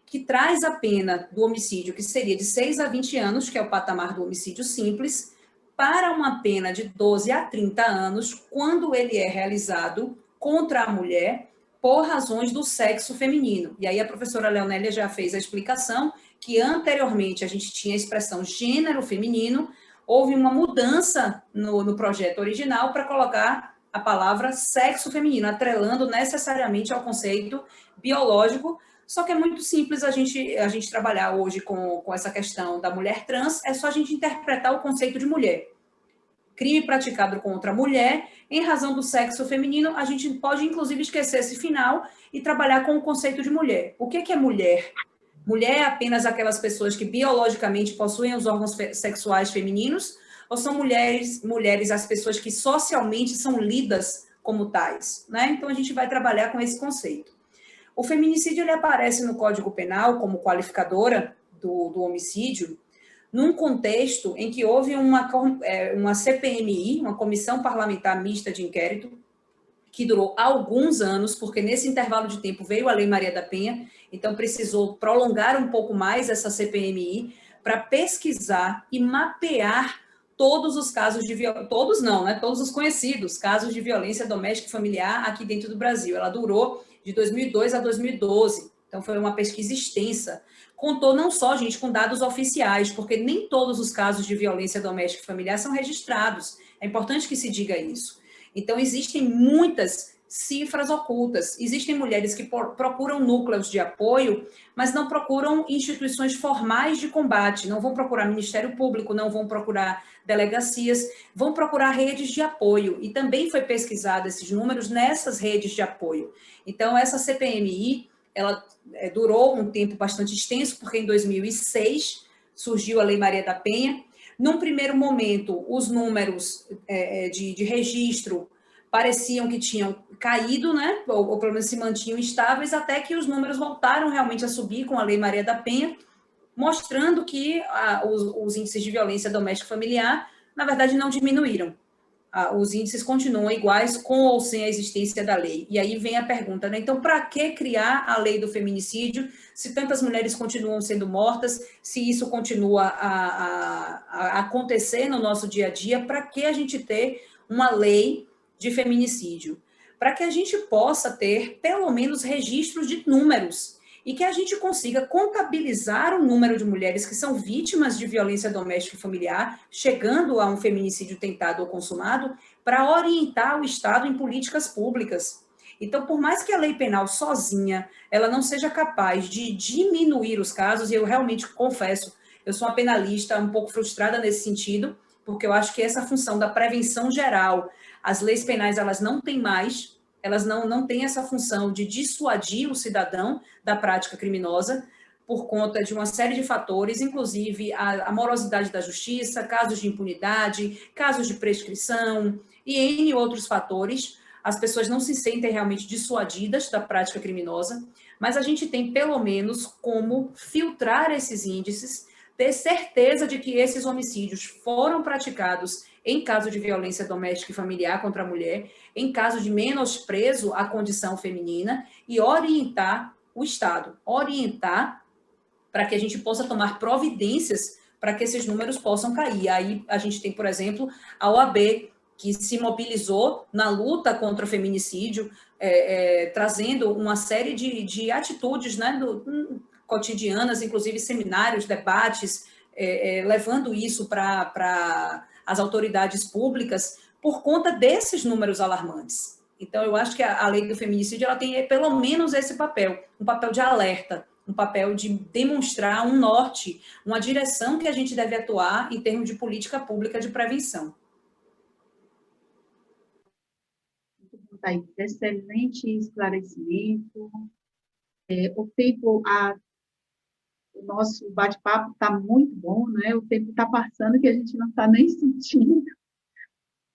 que traz a pena do homicídio, que seria de 6 a 20 anos, que é o patamar do homicídio simples, para uma pena de 12 a 30 anos, quando ele é realizado contra a mulher por razões do sexo feminino. E aí a professora Leonélia já fez a explicação que anteriormente a gente tinha a expressão gênero feminino, houve uma mudança no projeto original para colocar a palavra sexo feminino, atrelando necessariamente ao conceito biológico. Só que é muito simples a gente trabalhar hoje com essa questão da mulher trans, é só a gente interpretar o conceito de mulher. Crime praticado contra a mulher, em razão do sexo feminino, a gente pode, inclusive, esquecer esse final e trabalhar com o conceito de mulher. O que é mulher? Mulher é apenas aquelas pessoas que biologicamente possuem os órgãos sexuais femininos, ou são mulheres as pessoas que socialmente são lidas como tais, né? Então, a gente vai trabalhar com esse conceito. O feminicídio, ele aparece no Código Penal como qualificadora do homicídio, num contexto em que houve uma CPMI, uma Comissão Parlamentar Mista de Inquérito, que durou alguns anos, porque nesse intervalo de tempo veio a Lei Maria da Penha, então precisou prolongar um pouco mais essa CPMI para pesquisar e mapear todos os casos de violência, todos não, né? Todos os conhecidos casos de violência doméstica e familiar aqui dentro do Brasil. Ela durou de 2002 a 2012, então foi uma pesquisa extensa. Contou não só, gente, com dados oficiais, porque nem todos os casos de violência doméstica e familiar são registrados. É importante que se diga isso. Então, existem muitas cifras ocultas. Existem mulheres que procuram núcleos de apoio, mas não procuram instituições formais de combate, não vão procurar Ministério Público, não vão procurar delegacias, vão procurar redes de apoio. E também foi pesquisado esses números nessas redes de apoio. Então, essa CPMI, ela durou um tempo bastante extenso, porque em 2006 surgiu a Lei Maria da Penha. Num primeiro momento, os números de registro pareciam que tinham caído, né? Ou pelo menos se mantinham estáveis, até que os números voltaram realmente a subir com a Lei Maria da Penha, mostrando que os índices de violência doméstica e familiar, na verdade, não diminuíram. Os índices continuam iguais com ou sem a existência da lei. E aí vem a pergunta, né? Então, para que criar a lei do feminicídio se tantas mulheres continuam sendo mortas, se isso continua a acontecer no nosso dia a dia? Para que a gente ter uma lei de feminicídio? Para que a gente possa ter, pelo menos, registros de números e que a gente consiga contabilizar o número de mulheres que são vítimas de violência doméstica e familiar, chegando a um feminicídio tentado ou consumado, para orientar o Estado em políticas públicas. Então, por mais que a lei penal sozinha, ela não seja capaz de diminuir os casos, e eu realmente confesso, eu sou uma penalista um pouco frustrada nesse sentido, porque eu acho que essa função da prevenção geral, as leis penais, elas não têm mais, elas não têm essa função de dissuadir o cidadão da prática criminosa por conta de uma série de fatores, inclusive a morosidade da justiça, casos de impunidade, casos de prescrição e N outros fatores. As pessoas não se sentem realmente dissuadidas da prática criminosa, mas a gente tem pelo menos como filtrar esses índices, ter certeza de que esses homicídios foram praticados em caso de violência doméstica e familiar contra a mulher, em caso de menosprezo à condição feminina, e orientar o Estado, orientar para que a gente possa tomar providências para que esses números possam cair. Aí a gente tem, por exemplo, a OAB, que se mobilizou na luta contra o feminicídio, trazendo uma série de atitudes, né, cotidianas, inclusive seminários, debates, levando isso para as autoridades públicas por conta desses números alarmantes. Então, eu acho que a lei do feminicídio ela tem pelo menos esse papel, um papel de alerta, um papel de demonstrar um norte, uma direção que a gente deve atuar em termos de política pública de prevenção. Muito bom, Thaís. Excelente esclarecimento. O nosso bate-papo está muito bom, né? O tempo está passando que a gente não está nem sentindo.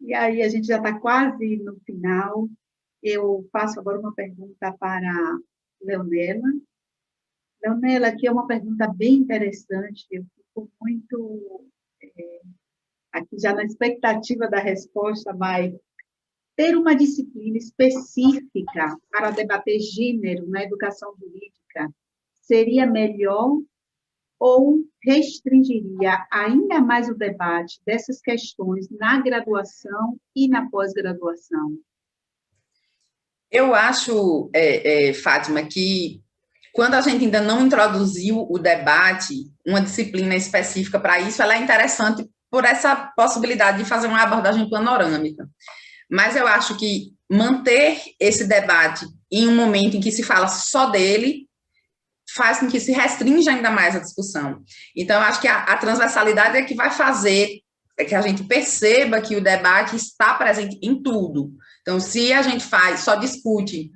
E aí a gente já está quase no final. Eu faço agora uma pergunta para a Leonela. Leonela, aqui é uma pergunta bem interessante. Eu fico muito aqui já na expectativa da resposta, mas ter uma disciplina específica para debater gênero na educação jurídica seria melhor ou restringiria ainda mais o debate dessas questões na graduação e na pós-graduação? Eu acho, Fátima, que quando a gente ainda não introduziu o debate, uma disciplina específica para isso, ela é interessante por essa possibilidade de fazer uma abordagem panorâmica. Mas eu acho que manter esse debate em um momento em que se fala só dele faz com que se restrinja ainda mais a discussão. Então, eu acho que a transversalidade é que vai fazer que a gente perceba que o debate está presente em tudo. Então, se a gente só discute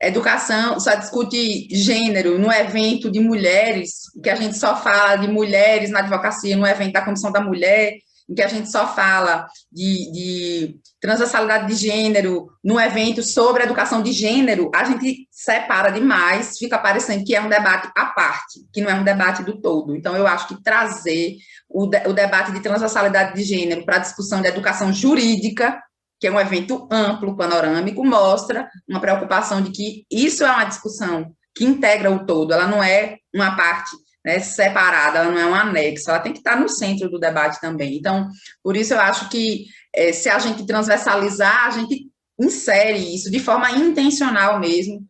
educação só discute gênero no evento de mulheres, que a gente só fala de mulheres na advocacia, no evento da Comissão da Mulher, em que a gente só fala de transversalidade de gênero, no evento sobre educação de gênero, a gente separa demais, fica parecendo que é um debate à parte, que não é um debate do todo. Então, eu acho que trazer o debate de transversalidade de gênero para a discussão de educação jurídica, que é um evento amplo, panorâmico, mostra uma preocupação de que isso é uma discussão que integra o todo, ela não é uma parte, né, separada, ela não é um anexo, ela tem que estar no centro do debate também. Então, por isso eu acho que se a gente transversalizar, a gente insere isso de forma intencional mesmo,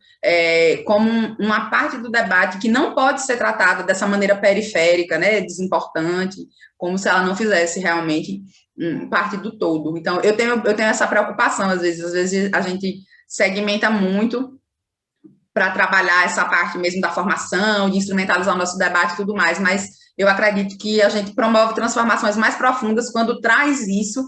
como uma parte do debate que não pode ser tratada dessa maneira periférica, né, desimportante, como se ela não fizesse realmente parte do todo. Então, eu tenho essa preocupação, às vezes a gente segmenta muito para trabalhar essa parte mesmo da formação, de instrumentalizar o nosso debate e tudo mais, mas eu acredito que a gente promove transformações mais profundas quando traz isso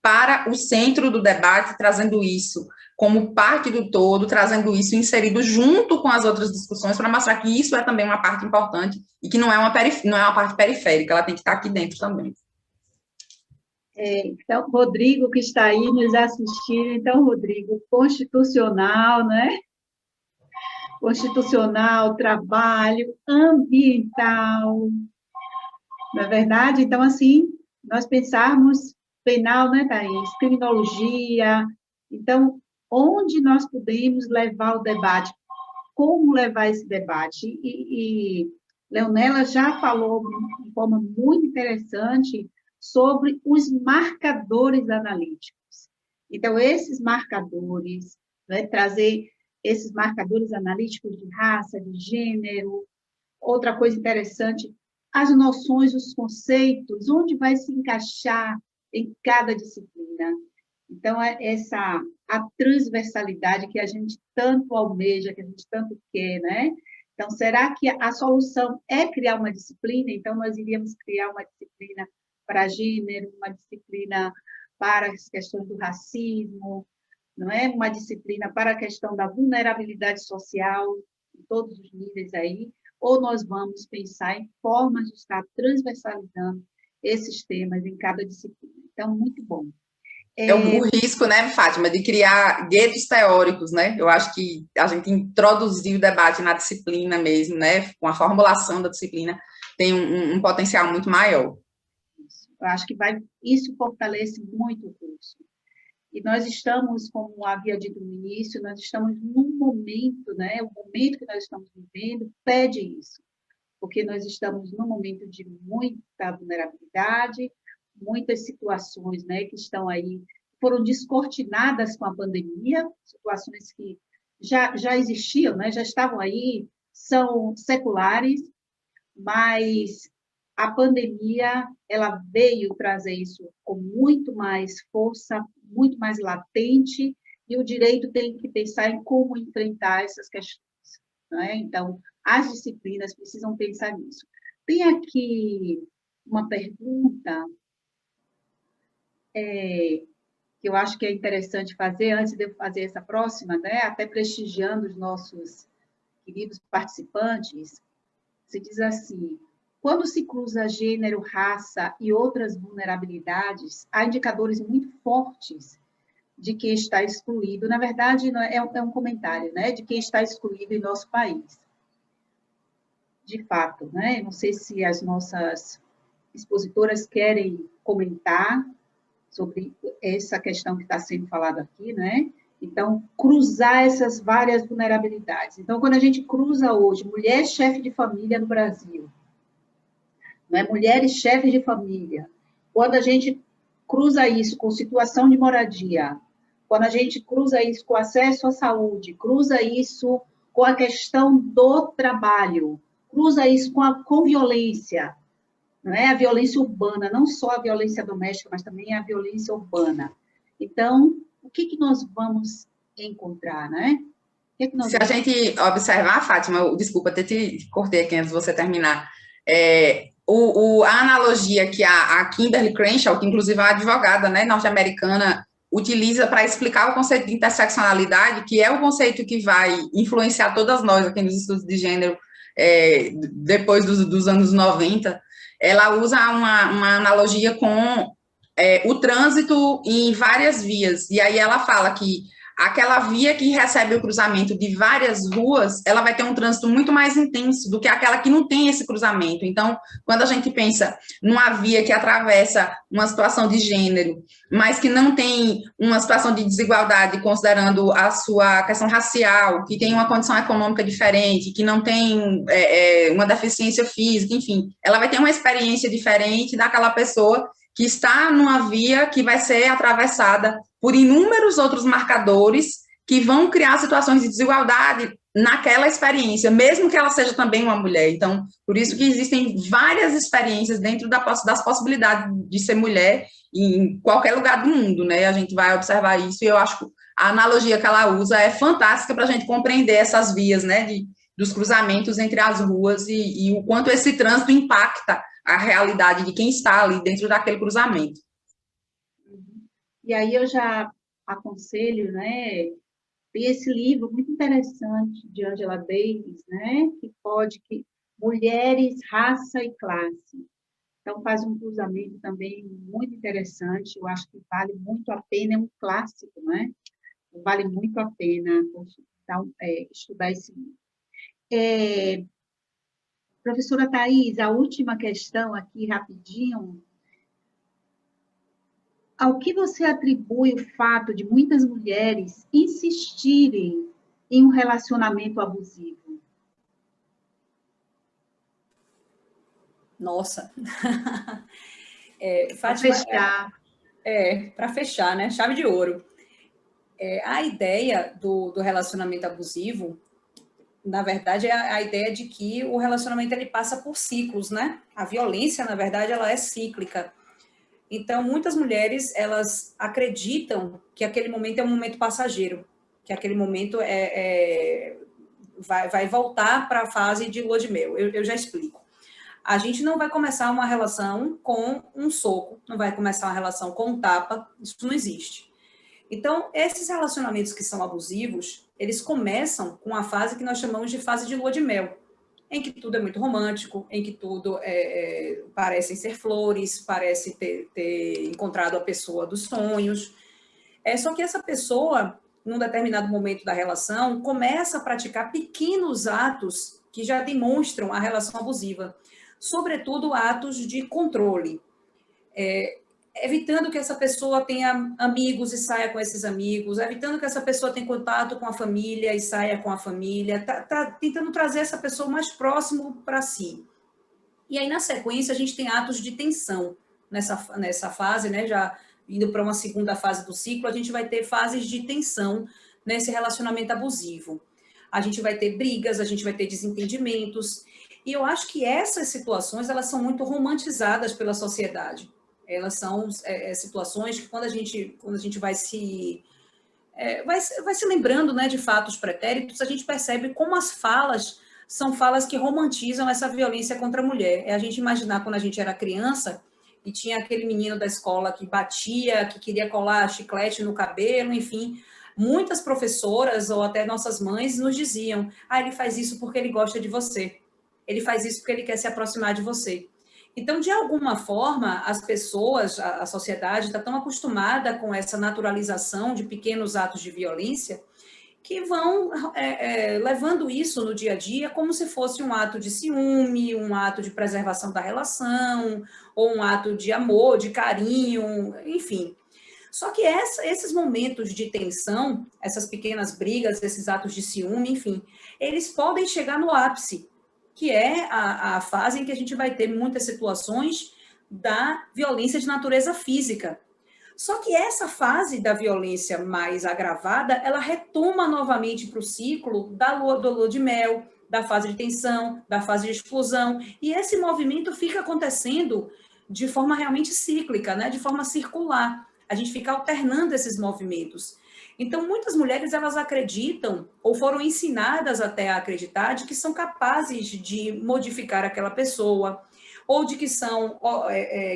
para o centro do debate, trazendo isso como parte do todo, trazendo isso inserido junto com as outras discussões, para mostrar que isso é também uma parte importante e que não é uma parte periférica, ela tem que estar aqui dentro também. Então, Rodrigo, que está aí nos assistindo, então, Rodrigo, constitucional, né? Constitucional, trabalho, ambiental, não é verdade? Então, assim, nós pensarmos penal, né, Thaís? Criminologia, então, onde nós podemos levar o debate? Como levar esse debate? E Leonela já falou de forma muito interessante sobre os marcadores analíticos. Então, esses marcadores, né, trazer esses marcadores analíticos de raça, de gênero. Outra coisa interessante, as noções, os conceitos, onde vai se encaixar em cada disciplina. Então, a transversalidade que a gente tanto almeja, que a gente tanto quer, né? Então, será que a solução é criar uma disciplina? Então, nós iríamos criar uma disciplina para gênero, uma disciplina para as questões do racismo, não é? Uma disciplina para a questão da vulnerabilidade social, em todos os níveis aí, ou nós vamos pensar em formas de estar transversalizando esses temas em cada disciplina. Então, muito bom. O risco, né, Fátima, de criar guetos teóricos, né? Eu acho que a gente introduzir o debate na disciplina mesmo, né? Com a formulação da disciplina, tem um potencial muito maior. Eu acho que isso fortalece muito o curso. E nós estamos, como havia dito no início, nós estamos num momento, né? O momento que nós estamos vivendo pede isso, porque nós estamos num momento de muita vulnerabilidade, muitas situações, né, que estão aí, foram descortinadas com a pandemia, situações que já existiam, né, já estavam aí, são seculares, mas a pandemia, ela veio trazer isso com muito mais força, muito mais latente, e o direito tem que pensar em como enfrentar essas questões, né? Então, as disciplinas precisam pensar nisso. Tem aqui uma pergunta que eu acho que é interessante fazer, antes de eu fazer essa próxima, né? Até prestigiando os nossos queridos participantes, se diz assim: quando se cruza gênero, raça e outras vulnerabilidades, há indicadores muito fortes de quem está excluído. Na verdade, é um comentário, né, de quem está excluído em nosso país. De fato, né? Não sei se as nossas expositoras querem comentar sobre essa questão que está sendo falada aqui, né? Então, cruzar essas várias vulnerabilidades. Então, quando a gente cruza hoje mulher chefe de família no Brasil, não é? Mulheres chefes de família, quando a gente cruza isso com situação de moradia, quando a gente cruza isso com acesso à saúde, cruza isso com a questão do trabalho, cruza isso com violência, não é? A violência urbana, não só a violência doméstica, mas também a violência urbana. Então, o que nós vamos encontrar, né? Se a gente observar, Fátima, desculpa, até te cortei aqui antes de você terminar, a analogia que a Kimberly Crenshaw, que inclusive é uma advogada, né, norte-americana, utiliza para explicar o conceito de interseccionalidade, que é o conceito que vai influenciar todas nós aqui nos estudos de gênero, depois dos anos 90, ela usa uma analogia com o trânsito em várias vias, e aí ela fala que aquela via que recebe o cruzamento de várias ruas, ela vai ter um trânsito muito mais intenso do que aquela que não tem esse cruzamento. Então, quando a gente pensa numa via que atravessa uma situação de gênero, mas que não tem uma situação de desigualdade, considerando a sua questão racial, que tem uma condição econômica diferente, que não tem uma deficiência física, enfim, ela vai ter uma experiência diferente daquela pessoa que está numa via que vai ser atravessada por inúmeros outros marcadores que vão criar situações de desigualdade naquela experiência, mesmo que ela seja também uma mulher. Então, por isso que existem várias experiências dentro das possibilidades de ser mulher em qualquer lugar do mundo, né? A gente vai observar isso e eu acho que a analogia que ela usa é fantástica para a gente compreender essas vias, né, dos cruzamentos entre as ruas e o quanto esse trânsito impacta a realidade de quem está ali dentro daquele cruzamento. E aí eu já aconselho, né, tem esse livro muito interessante de Angela Davis, né, que Mulheres, Raça e Classe. Então, faz um cruzamento também muito interessante, eu acho que vale muito a pena, é um clássico, né? Vale muito a pena estudar esse livro. Professora Thais, a última questão aqui, rapidinho. Ao que você atribui o fato de muitas mulheres insistirem em um relacionamento abusivo? Nossa. Para fechar. Para fechar, né? Chave de ouro. A ideia do relacionamento abusivo, na verdade, é a ideia de que o relacionamento ele passa por ciclos, né? A violência, na verdade, ela é cíclica. Então, muitas mulheres, elas acreditam que aquele momento é um momento passageiro, que aquele momento vai voltar para a fase de lua de mel. Eu já explico. A gente não vai começar uma relação com um soco, não vai começar uma relação com um tapa, isso não existe. Então, esses relacionamentos que são abusivos, eles começam com a fase que nós chamamos de fase de lua de mel, em que tudo é muito romântico, em que tudo parece ser flores, parece ter encontrado a pessoa dos sonhos. Só que essa pessoa, num determinado momento da relação, começa a praticar pequenos atos que já demonstram a relação abusiva, sobretudo atos de controle. Evitando que essa pessoa tenha amigos e saia com esses amigos, evitando que essa pessoa tenha contato com a família e saia com a família, tá tentando trazer essa pessoa mais próximo para si. E aí, na sequência, a gente tem atos de tensão nessa fase, né? Já indo para uma segunda fase do ciclo, a gente vai ter fases de tensão nesse relacionamento abusivo. A gente vai ter brigas, a gente vai ter desentendimentos, e eu acho que essas situações, elas são muito romantizadas pela sociedade. Elas são situações que quando a gente vai se lembrando, né, de fatos pretéritos, a gente percebe como as falas são falas que romantizam essa violência contra a mulher. É a gente imaginar quando a gente era criança e tinha aquele menino da escola que batia, que queria colar chiclete no cabelo, enfim. Muitas professoras ou até nossas mães nos diziam: ele faz isso porque ele gosta de você. Ele faz isso porque ele quer se aproximar de você. Então, de alguma forma, as pessoas, a sociedade está tão acostumada com essa naturalização de pequenos atos de violência que vão levando isso no dia a dia como se fosse um ato de ciúme, um ato de preservação da relação, ou um ato de amor, de carinho, enfim. Só que esses momentos de tensão, essas pequenas brigas, esses atos de ciúme, enfim, eles podem chegar no ápice, que é a fase em que a gente vai ter muitas situações da violência de natureza física. Só que essa fase da violência mais agravada, ela retoma novamente para o ciclo do lua de mel, da fase de tensão, da fase de explosão, e esse movimento fica acontecendo de forma realmente cíclica, né? De forma circular. A gente fica alternando esses movimentos. Então, muitas mulheres, elas acreditam, ou foram ensinadas até a acreditar, de que são capazes de modificar aquela pessoa, ou de que são,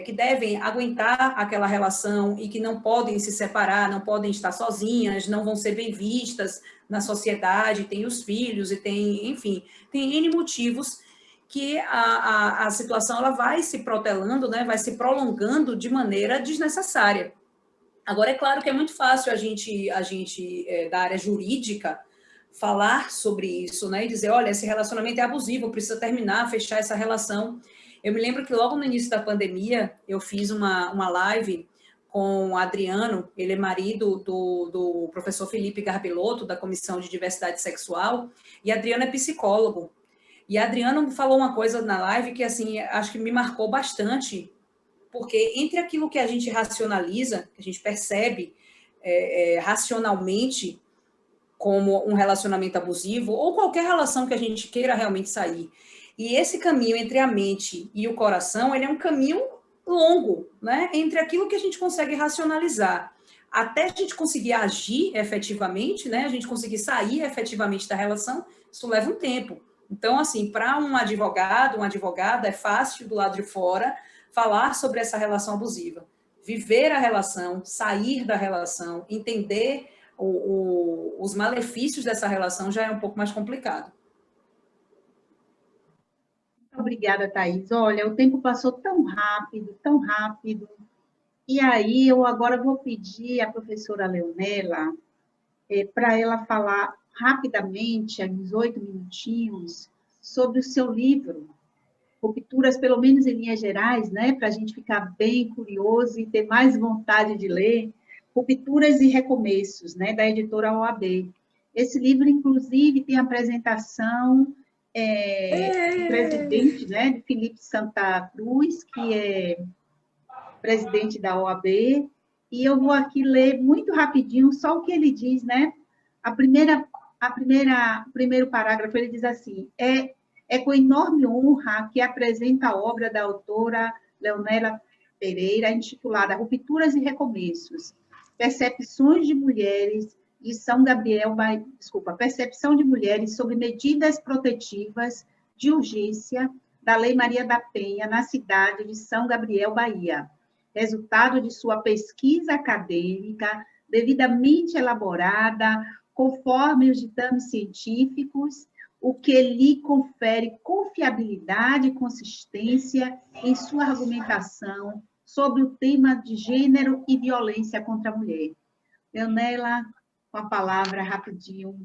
que devem aguentar aquela relação e que não podem se separar, não podem estar sozinhas, não vão ser bem vistas na sociedade, tem os filhos e tem, enfim, tem N motivos que a situação ela vai se protelando, né, vai se prolongando de maneira desnecessária. Agora, é claro que é muito fácil a gente da área jurídica, falar sobre isso, né, e dizer, olha, esse relacionamento é abusivo, precisa terminar, fechar essa relação. Eu me lembro que logo no início da pandemia, eu fiz uma live com o Adriano, ele é marido do professor Felipe Garbelotto, da Comissão de Diversidade Sexual, e Adriano é psicólogo. E Adriano falou uma coisa na live que, assim, acho que me marcou bastante, porque entre aquilo que a gente racionaliza, que a gente percebe racionalmente como um relacionamento abusivo, ou qualquer relação que a gente queira realmente sair, e esse caminho entre a mente e o coração, ele é um caminho longo, né? Entre aquilo que a gente consegue racionalizar, até a gente conseguir agir efetivamente, né? A gente conseguir sair efetivamente da relação, isso leva um tempo. Então, assim, para um advogado, uma advogada, é fácil do lado de fora falar sobre essa relação abusiva. Viver a relação, sair da relação, entender os malefícios dessa relação já é um pouco mais complicado. Obrigada, Thaís. Olha, o tempo passou tão rápido, tão rápido. E aí, eu agora vou pedir à professora Leonela para ela falar rapidamente, uns 8 minutinhos, sobre o seu livro, Rupturas, pelo menos em linhas gerais, né, para a gente ficar bem curioso e ter mais vontade de ler, Rupturas e Recomeços, né, da editora OAB. Esse livro, inclusive, tem a apresentação do presidente, né, de Felipe Santa Cruz, que é presidente da OAB, e eu vou aqui ler muito rapidinho só o que ele diz, né? O primeiro parágrafo, ele diz assim, é com enorme honra que apresenta a obra da autora Leonela Pereira, intitulada Rupturas e Recomeços, Percepções de Mulheres de São Gabriel, Percepção de Mulheres sobre medidas protetivas de urgência da Lei Maria da Penha na cidade de São Gabriel, Bahia, resultado de sua pesquisa acadêmica devidamente elaborada, conforme os ditames científicos, o que lhe confere confiabilidade e consistência em sua argumentação sobre o tema de gênero e violência contra a mulher. Leonela, com a palavra, rapidinho,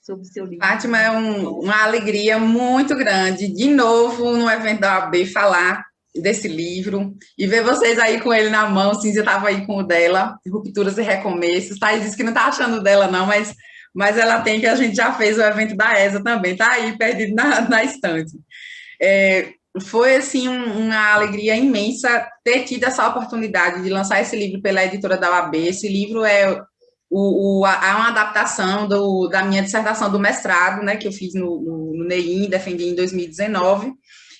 sobre o seu livro. Fátima, é uma alegria muito grande, de novo, no evento da OAB, falar desse livro, e ver vocês aí com ele na mão. Cínzia estava aí com o dela, Rupturas e Recomeços. Thaís disse que não está achando dela, não, mas ela tem, que a gente já fez o evento da ESA também, está aí, perdido na estante. Foi, assim, uma alegria imensa ter tido essa oportunidade de lançar esse livro pela editora da OAB. Esse livro é uma adaptação da minha dissertação do mestrado, né, que eu fiz no NEIM, defendi em 2019,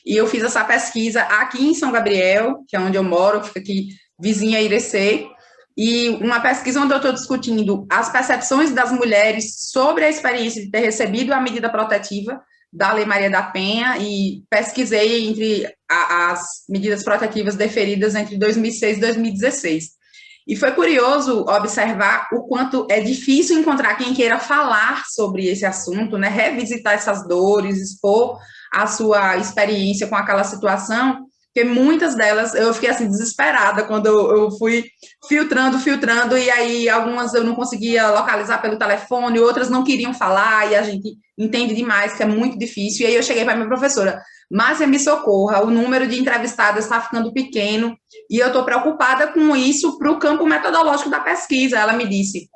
e eu fiz essa pesquisa aqui em São Gabriel, que é onde eu moro, fica aqui vizinha a Irecê, e uma pesquisa onde eu estou discutindo as percepções das mulheres sobre a experiência de ter recebido a medida protetiva da Lei Maria da Penha, e pesquisei entre as medidas protetivas deferidas entre 2006 e 2016. E foi curioso observar o quanto é difícil encontrar quem queira falar sobre esse assunto, né, revisitar essas dores, expor a sua experiência com aquela situação, porque muitas delas, eu fiquei assim desesperada quando eu fui filtrando, e aí algumas eu não conseguia localizar pelo telefone, outras não queriam falar, e a gente entende demais que é muito difícil. E aí eu cheguei para minha professora, Márcia, me socorra, o número de entrevistadas está ficando pequeno, e eu estou preocupada com isso para o campo metodológico da pesquisa. Ela me disse,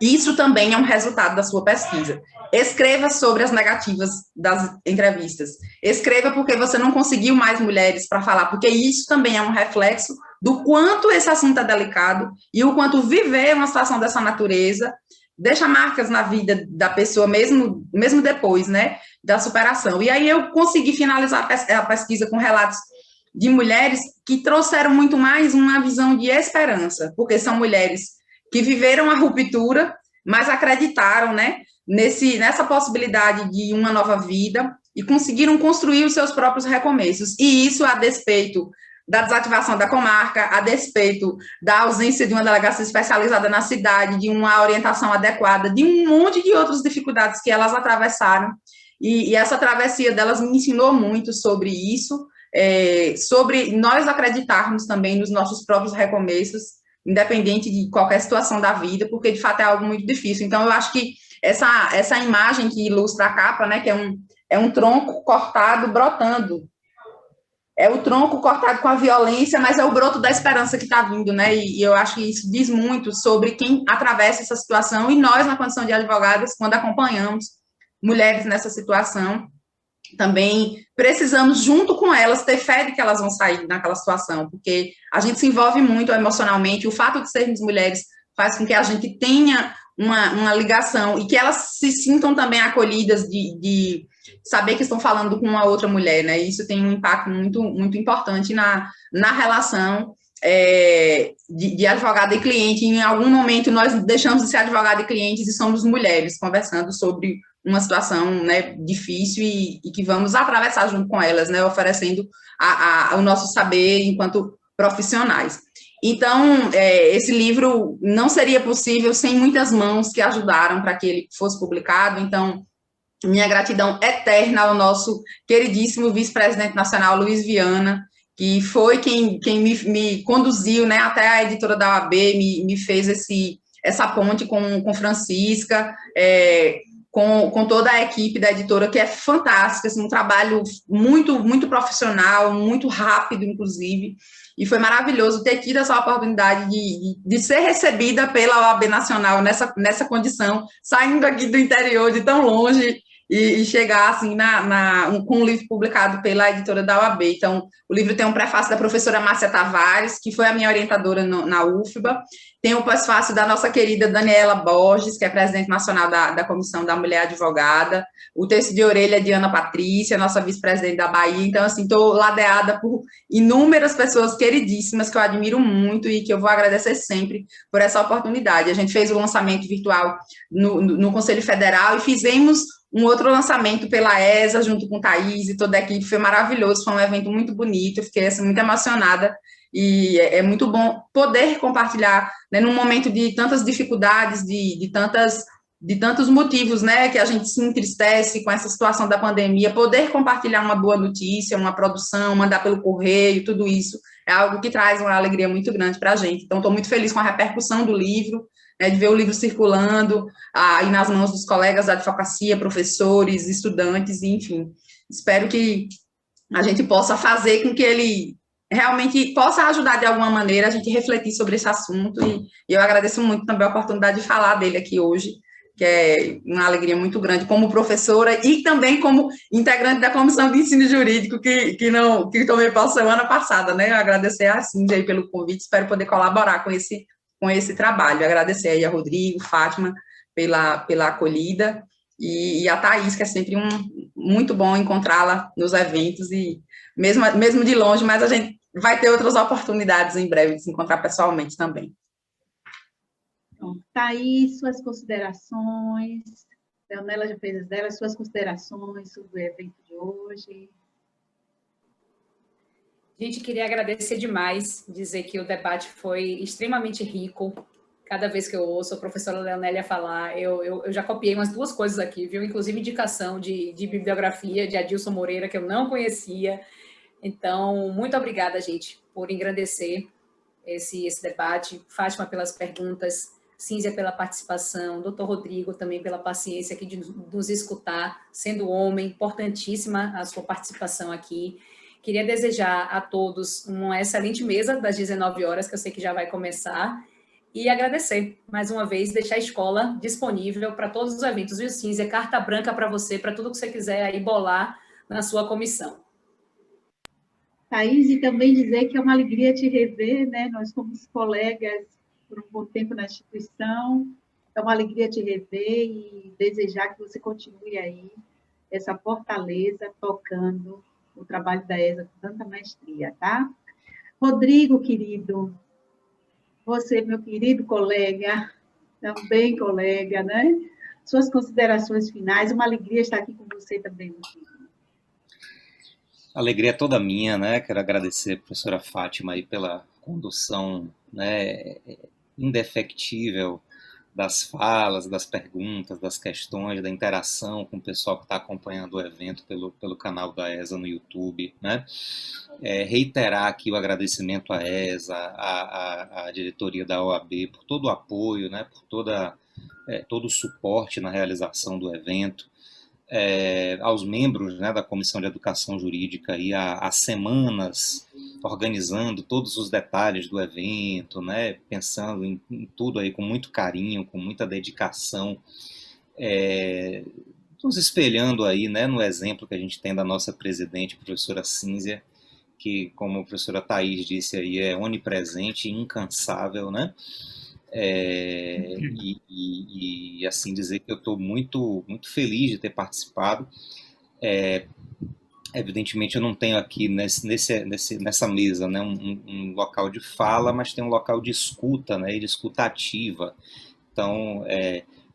isso também é um resultado da sua pesquisa. Escreva sobre as negativas das entrevistas. Escreva porque você não conseguiu mais mulheres para falar, porque isso também é um reflexo do quanto esse assunto é delicado e o quanto viver uma situação dessa natureza deixa marcas na vida da pessoa, mesmo depois, né, da superação. E aí eu consegui finalizar a pesquisa com relatos de mulheres que trouxeram muito mais uma visão de esperança, porque são mulheres que viveram a ruptura, mas acreditaram, né, nessa possibilidade de uma nova vida, e conseguiram construir os seus próprios recomeços. E isso a despeito da desativação da comarca, a despeito da ausência de uma delegacia especializada na cidade, de uma orientação adequada, de um monte de outras dificuldades que elas atravessaram. E essa travessia delas me ensinou muito sobre isso, sobre nós acreditarmos também nos nossos próprios recomeços, independente de qualquer situação da vida, porque, de fato, é algo muito difícil. Então, eu acho que essa imagem que ilustra a capa, né, que é um tronco cortado brotando, é o tronco cortado com a violência, mas é o broto da esperança que está vindo, né? E eu acho que isso diz muito sobre quem atravessa essa situação, e nós, na condição de advogadas, quando acompanhamos mulheres nessa situação, também precisamos, junto com elas, ter fé de que elas vão sair daquela situação, porque a gente se envolve muito emocionalmente, o fato de sermos mulheres faz com que a gente tenha uma ligação, e que elas se sintam também acolhidas de saber que estão falando com uma outra mulher, né? Isso tem um impacto muito, muito importante na relação de advogada e cliente. Em algum momento, nós deixamos de ser advogada e clientes e somos mulheres conversando sobre uma situação, né, difícil e que vamos atravessar junto com elas, né, oferecendo o nosso saber enquanto profissionais. Então, esse livro não seria possível sem muitas mãos que ajudaram para que ele fosse publicado. Então, minha gratidão eterna ao nosso queridíssimo vice-presidente nacional, Luiz Viana, que foi quem me conduziu, né, até a editora da OAB, me fez essa ponte com Francisca, com toda a equipe da editora, que é fantástica, assim, um trabalho muito, muito profissional, muito rápido, inclusive, e foi maravilhoso ter tido essa oportunidade de ser recebida pela OAB Nacional nessa condição, saindo aqui do interior, de tão longe, e chegar assim com um livro publicado pela editora da OAB. Então, o livro tem um prefácio da professora Márcia Tavares, que foi a minha orientadora na UFBA, tem um pós-fácil da nossa querida Daniela Borges, que é presidente nacional da Comissão da Mulher Advogada, o texto de orelha de Ana Patrícia, nossa vice-presidente da Bahia. Então, assim, estou ladeada por inúmeras pessoas queridíssimas que eu admiro muito e que eu vou agradecer sempre por essa oportunidade. A gente fez o lançamento virtual no Conselho Federal e fizemos um outro lançamento pela ESA, junto com Thaís e toda a equipe. Foi maravilhoso, foi um evento muito bonito, eu fiquei assim, muito emocionada, e é muito bom poder compartilhar, né, num momento de tantas dificuldades, de tantos motivos, né, que a gente se entristece com essa situação da pandemia, poder compartilhar uma boa notícia, uma produção, mandar pelo correio, tudo isso é algo que traz uma alegria muito grande para a gente. Então, estou muito feliz com a repercussão do livro, né, de ver o livro circulando aí nas mãos dos colegas da advocacia, professores, estudantes, enfim. Espero que a gente possa fazer com que ele realmente possa ajudar de alguma maneira a gente refletir sobre esse assunto, e eu agradeço muito também a oportunidade de falar dele aqui hoje, que é uma alegria muito grande como professora e também como integrante da Comissão de Ensino Jurídico, que tomei posse semana passada, né? Eu agradecer a Cíntia aí pelo convite, espero poder colaborar com esse trabalho, agradecer aí a Rodrigo, Fátima, pela acolhida, e a Thaís, que é sempre muito bom encontrá-la nos eventos, e mesmo de longe, mas a gente vai ter outras oportunidades em breve de se encontrar pessoalmente também. Então, Thaís, suas considerações, Leonela já fez as delas, suas considerações sobre o evento de hoje. Gente, queria agradecer demais, dizer que o debate foi extremamente rico. Cada vez que eu ouço a professora Leonélia falar, eu já copiei umas 2 coisas aqui, viu? Inclusive indicação de bibliografia de Adilson Moreira, que eu não conhecia. Então, muito obrigada, gente, por engrandecer esse debate. Fátima, pelas perguntas, Cínzia, pela participação, doutor Rodrigo também pela paciência aqui de nos escutar, sendo homem, importantíssima a sua participação aqui. Queria desejar a todos uma excelente mesa das 19 horas, que eu sei que já vai começar, e agradecer, mais uma vez, deixar a escola disponível para todos os eventos, viu, Cínzia? Carta branca para você, para tudo que você quiser aí bolar na sua comissão. Thaís, e também dizer que é uma alegria te rever, né? Nós somos colegas por um bom tempo na instituição, é uma alegria te rever e desejar que você continue aí essa fortaleza tocando o trabalho da ESA com tanta maestria, tá? Rodrigo, querido, você, meu querido colega, também colega, né? Suas considerações finais, uma alegria estar aqui com você também, meu querido. A alegria é toda minha, né? Quero agradecer a professora Fátima aí pela condução, né, indefectível das falas, das perguntas, das questões, da interação com o pessoal que está acompanhando o evento pelo canal da ESA no YouTube, né? Reiterar aqui o agradecimento à ESA, à diretoria da OAB, por todo o apoio, né? Por todo o suporte na realização do evento. Aos membros, né, da Comissão de Educação Jurídica e há semanas organizando todos os detalhes do evento, né, pensando em tudo aí com muito carinho, com muita dedicação, nos espelhando aí, né, no exemplo que a gente tem da nossa presidente, professora Cínzia, que, como a professora Thaís disse aí, é onipresente e incansável, né? E assim dizer que eu estou muito, muito feliz de ter participado. Evidentemente eu não tenho aqui nessa mesa, né, um local de fala, mas tem um local de escuta, né, e de escuta ativa. Então,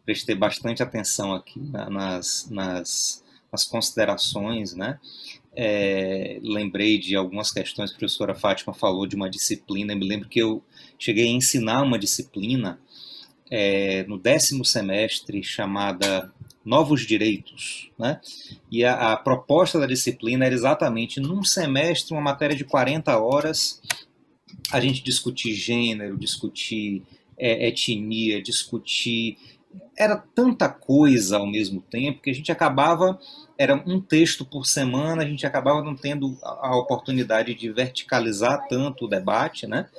prestei bastante atenção aqui nas considerações, né? Lembrei de algumas questões que a professora Fátima falou de uma disciplina. Eu me lembro que eu cheguei a ensinar uma disciplina no 10º semestre chamada Novos Direitos, né? E a proposta da disciplina era exatamente, num semestre, uma matéria de 40 horas, a gente discutir gênero, discutir etnia, discutir... Era tanta coisa ao mesmo tempo que a gente acabava... Era um texto por semana, a gente acabava não tendo a oportunidade de verticalizar tanto o debate, né?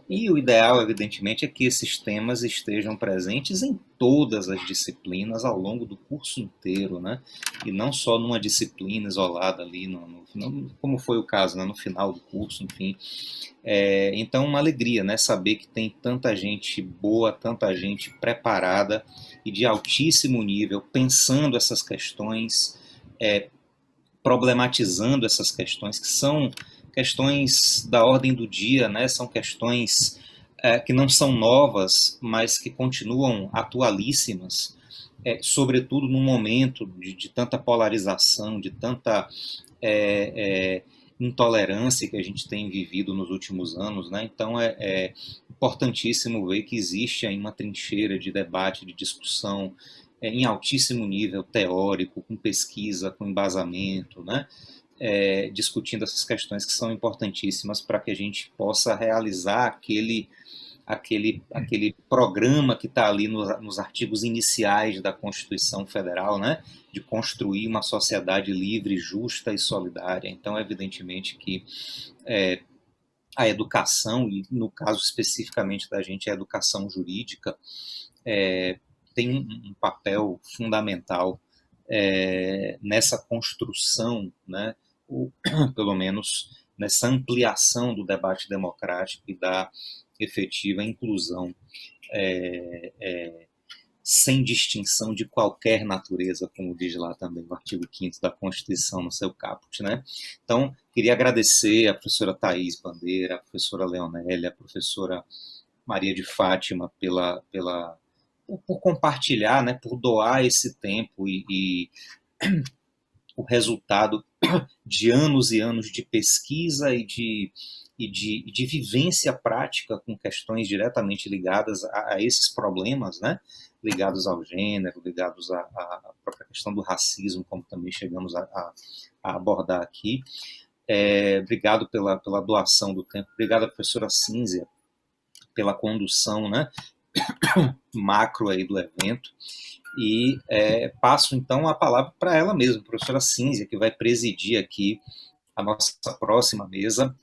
E o ideal, evidentemente, é que esses temas estejam presentes em todas as disciplinas ao longo do curso inteiro, né? E não só numa disciplina isolada ali, como foi o caso, né? No final do curso, enfim. Então, uma alegria, né? Saber que tem tanta gente boa, tanta gente preparada e de altíssimo nível, pensando essas questões, problematizando essas questões, que são questões da ordem do dia, né? São questões que não são novas, mas que continuam atualíssimas, sobretudo num momento de tanta polarização, de tanta intolerância que a gente tem vivido nos últimos anos, né? Então é importantíssimo ver que existe aí uma trincheira de debate, de discussão, em altíssimo nível teórico, com pesquisa, com embasamento, né? Discutindo essas questões que são importantíssimas para que a gente possa realizar aquele programa que está ali nos artigos iniciais da Constituição Federal, né? De construir uma sociedade livre, justa e solidária. Então, evidentemente que a educação, e no caso especificamente da gente, a educação jurídica, tem um papel fundamental nessa construção, né, ou pelo menos nessa ampliação do debate democrático e da efetiva inclusão, sem distinção de qualquer natureza, como diz lá também no artigo 5º da Constituição, no seu caput, né? Então, queria agradecer a professora Thaís Bandeira, a professora Leonélia, a professora Maria de Fátima por compartilhar, né, por doar esse tempo e o resultado de anos e anos de pesquisa e de vivência prática com questões diretamente ligadas a esses problemas, né, ligados ao gênero, ligados à própria questão do racismo, como também chegamos a abordar aqui. Obrigado pela doação do tempo, obrigado à professora Cínzia pela condução, né, macro aí do evento, e passo então a palavra para ela mesma, a professora Cínzia, que vai presidir aqui a nossa próxima mesa,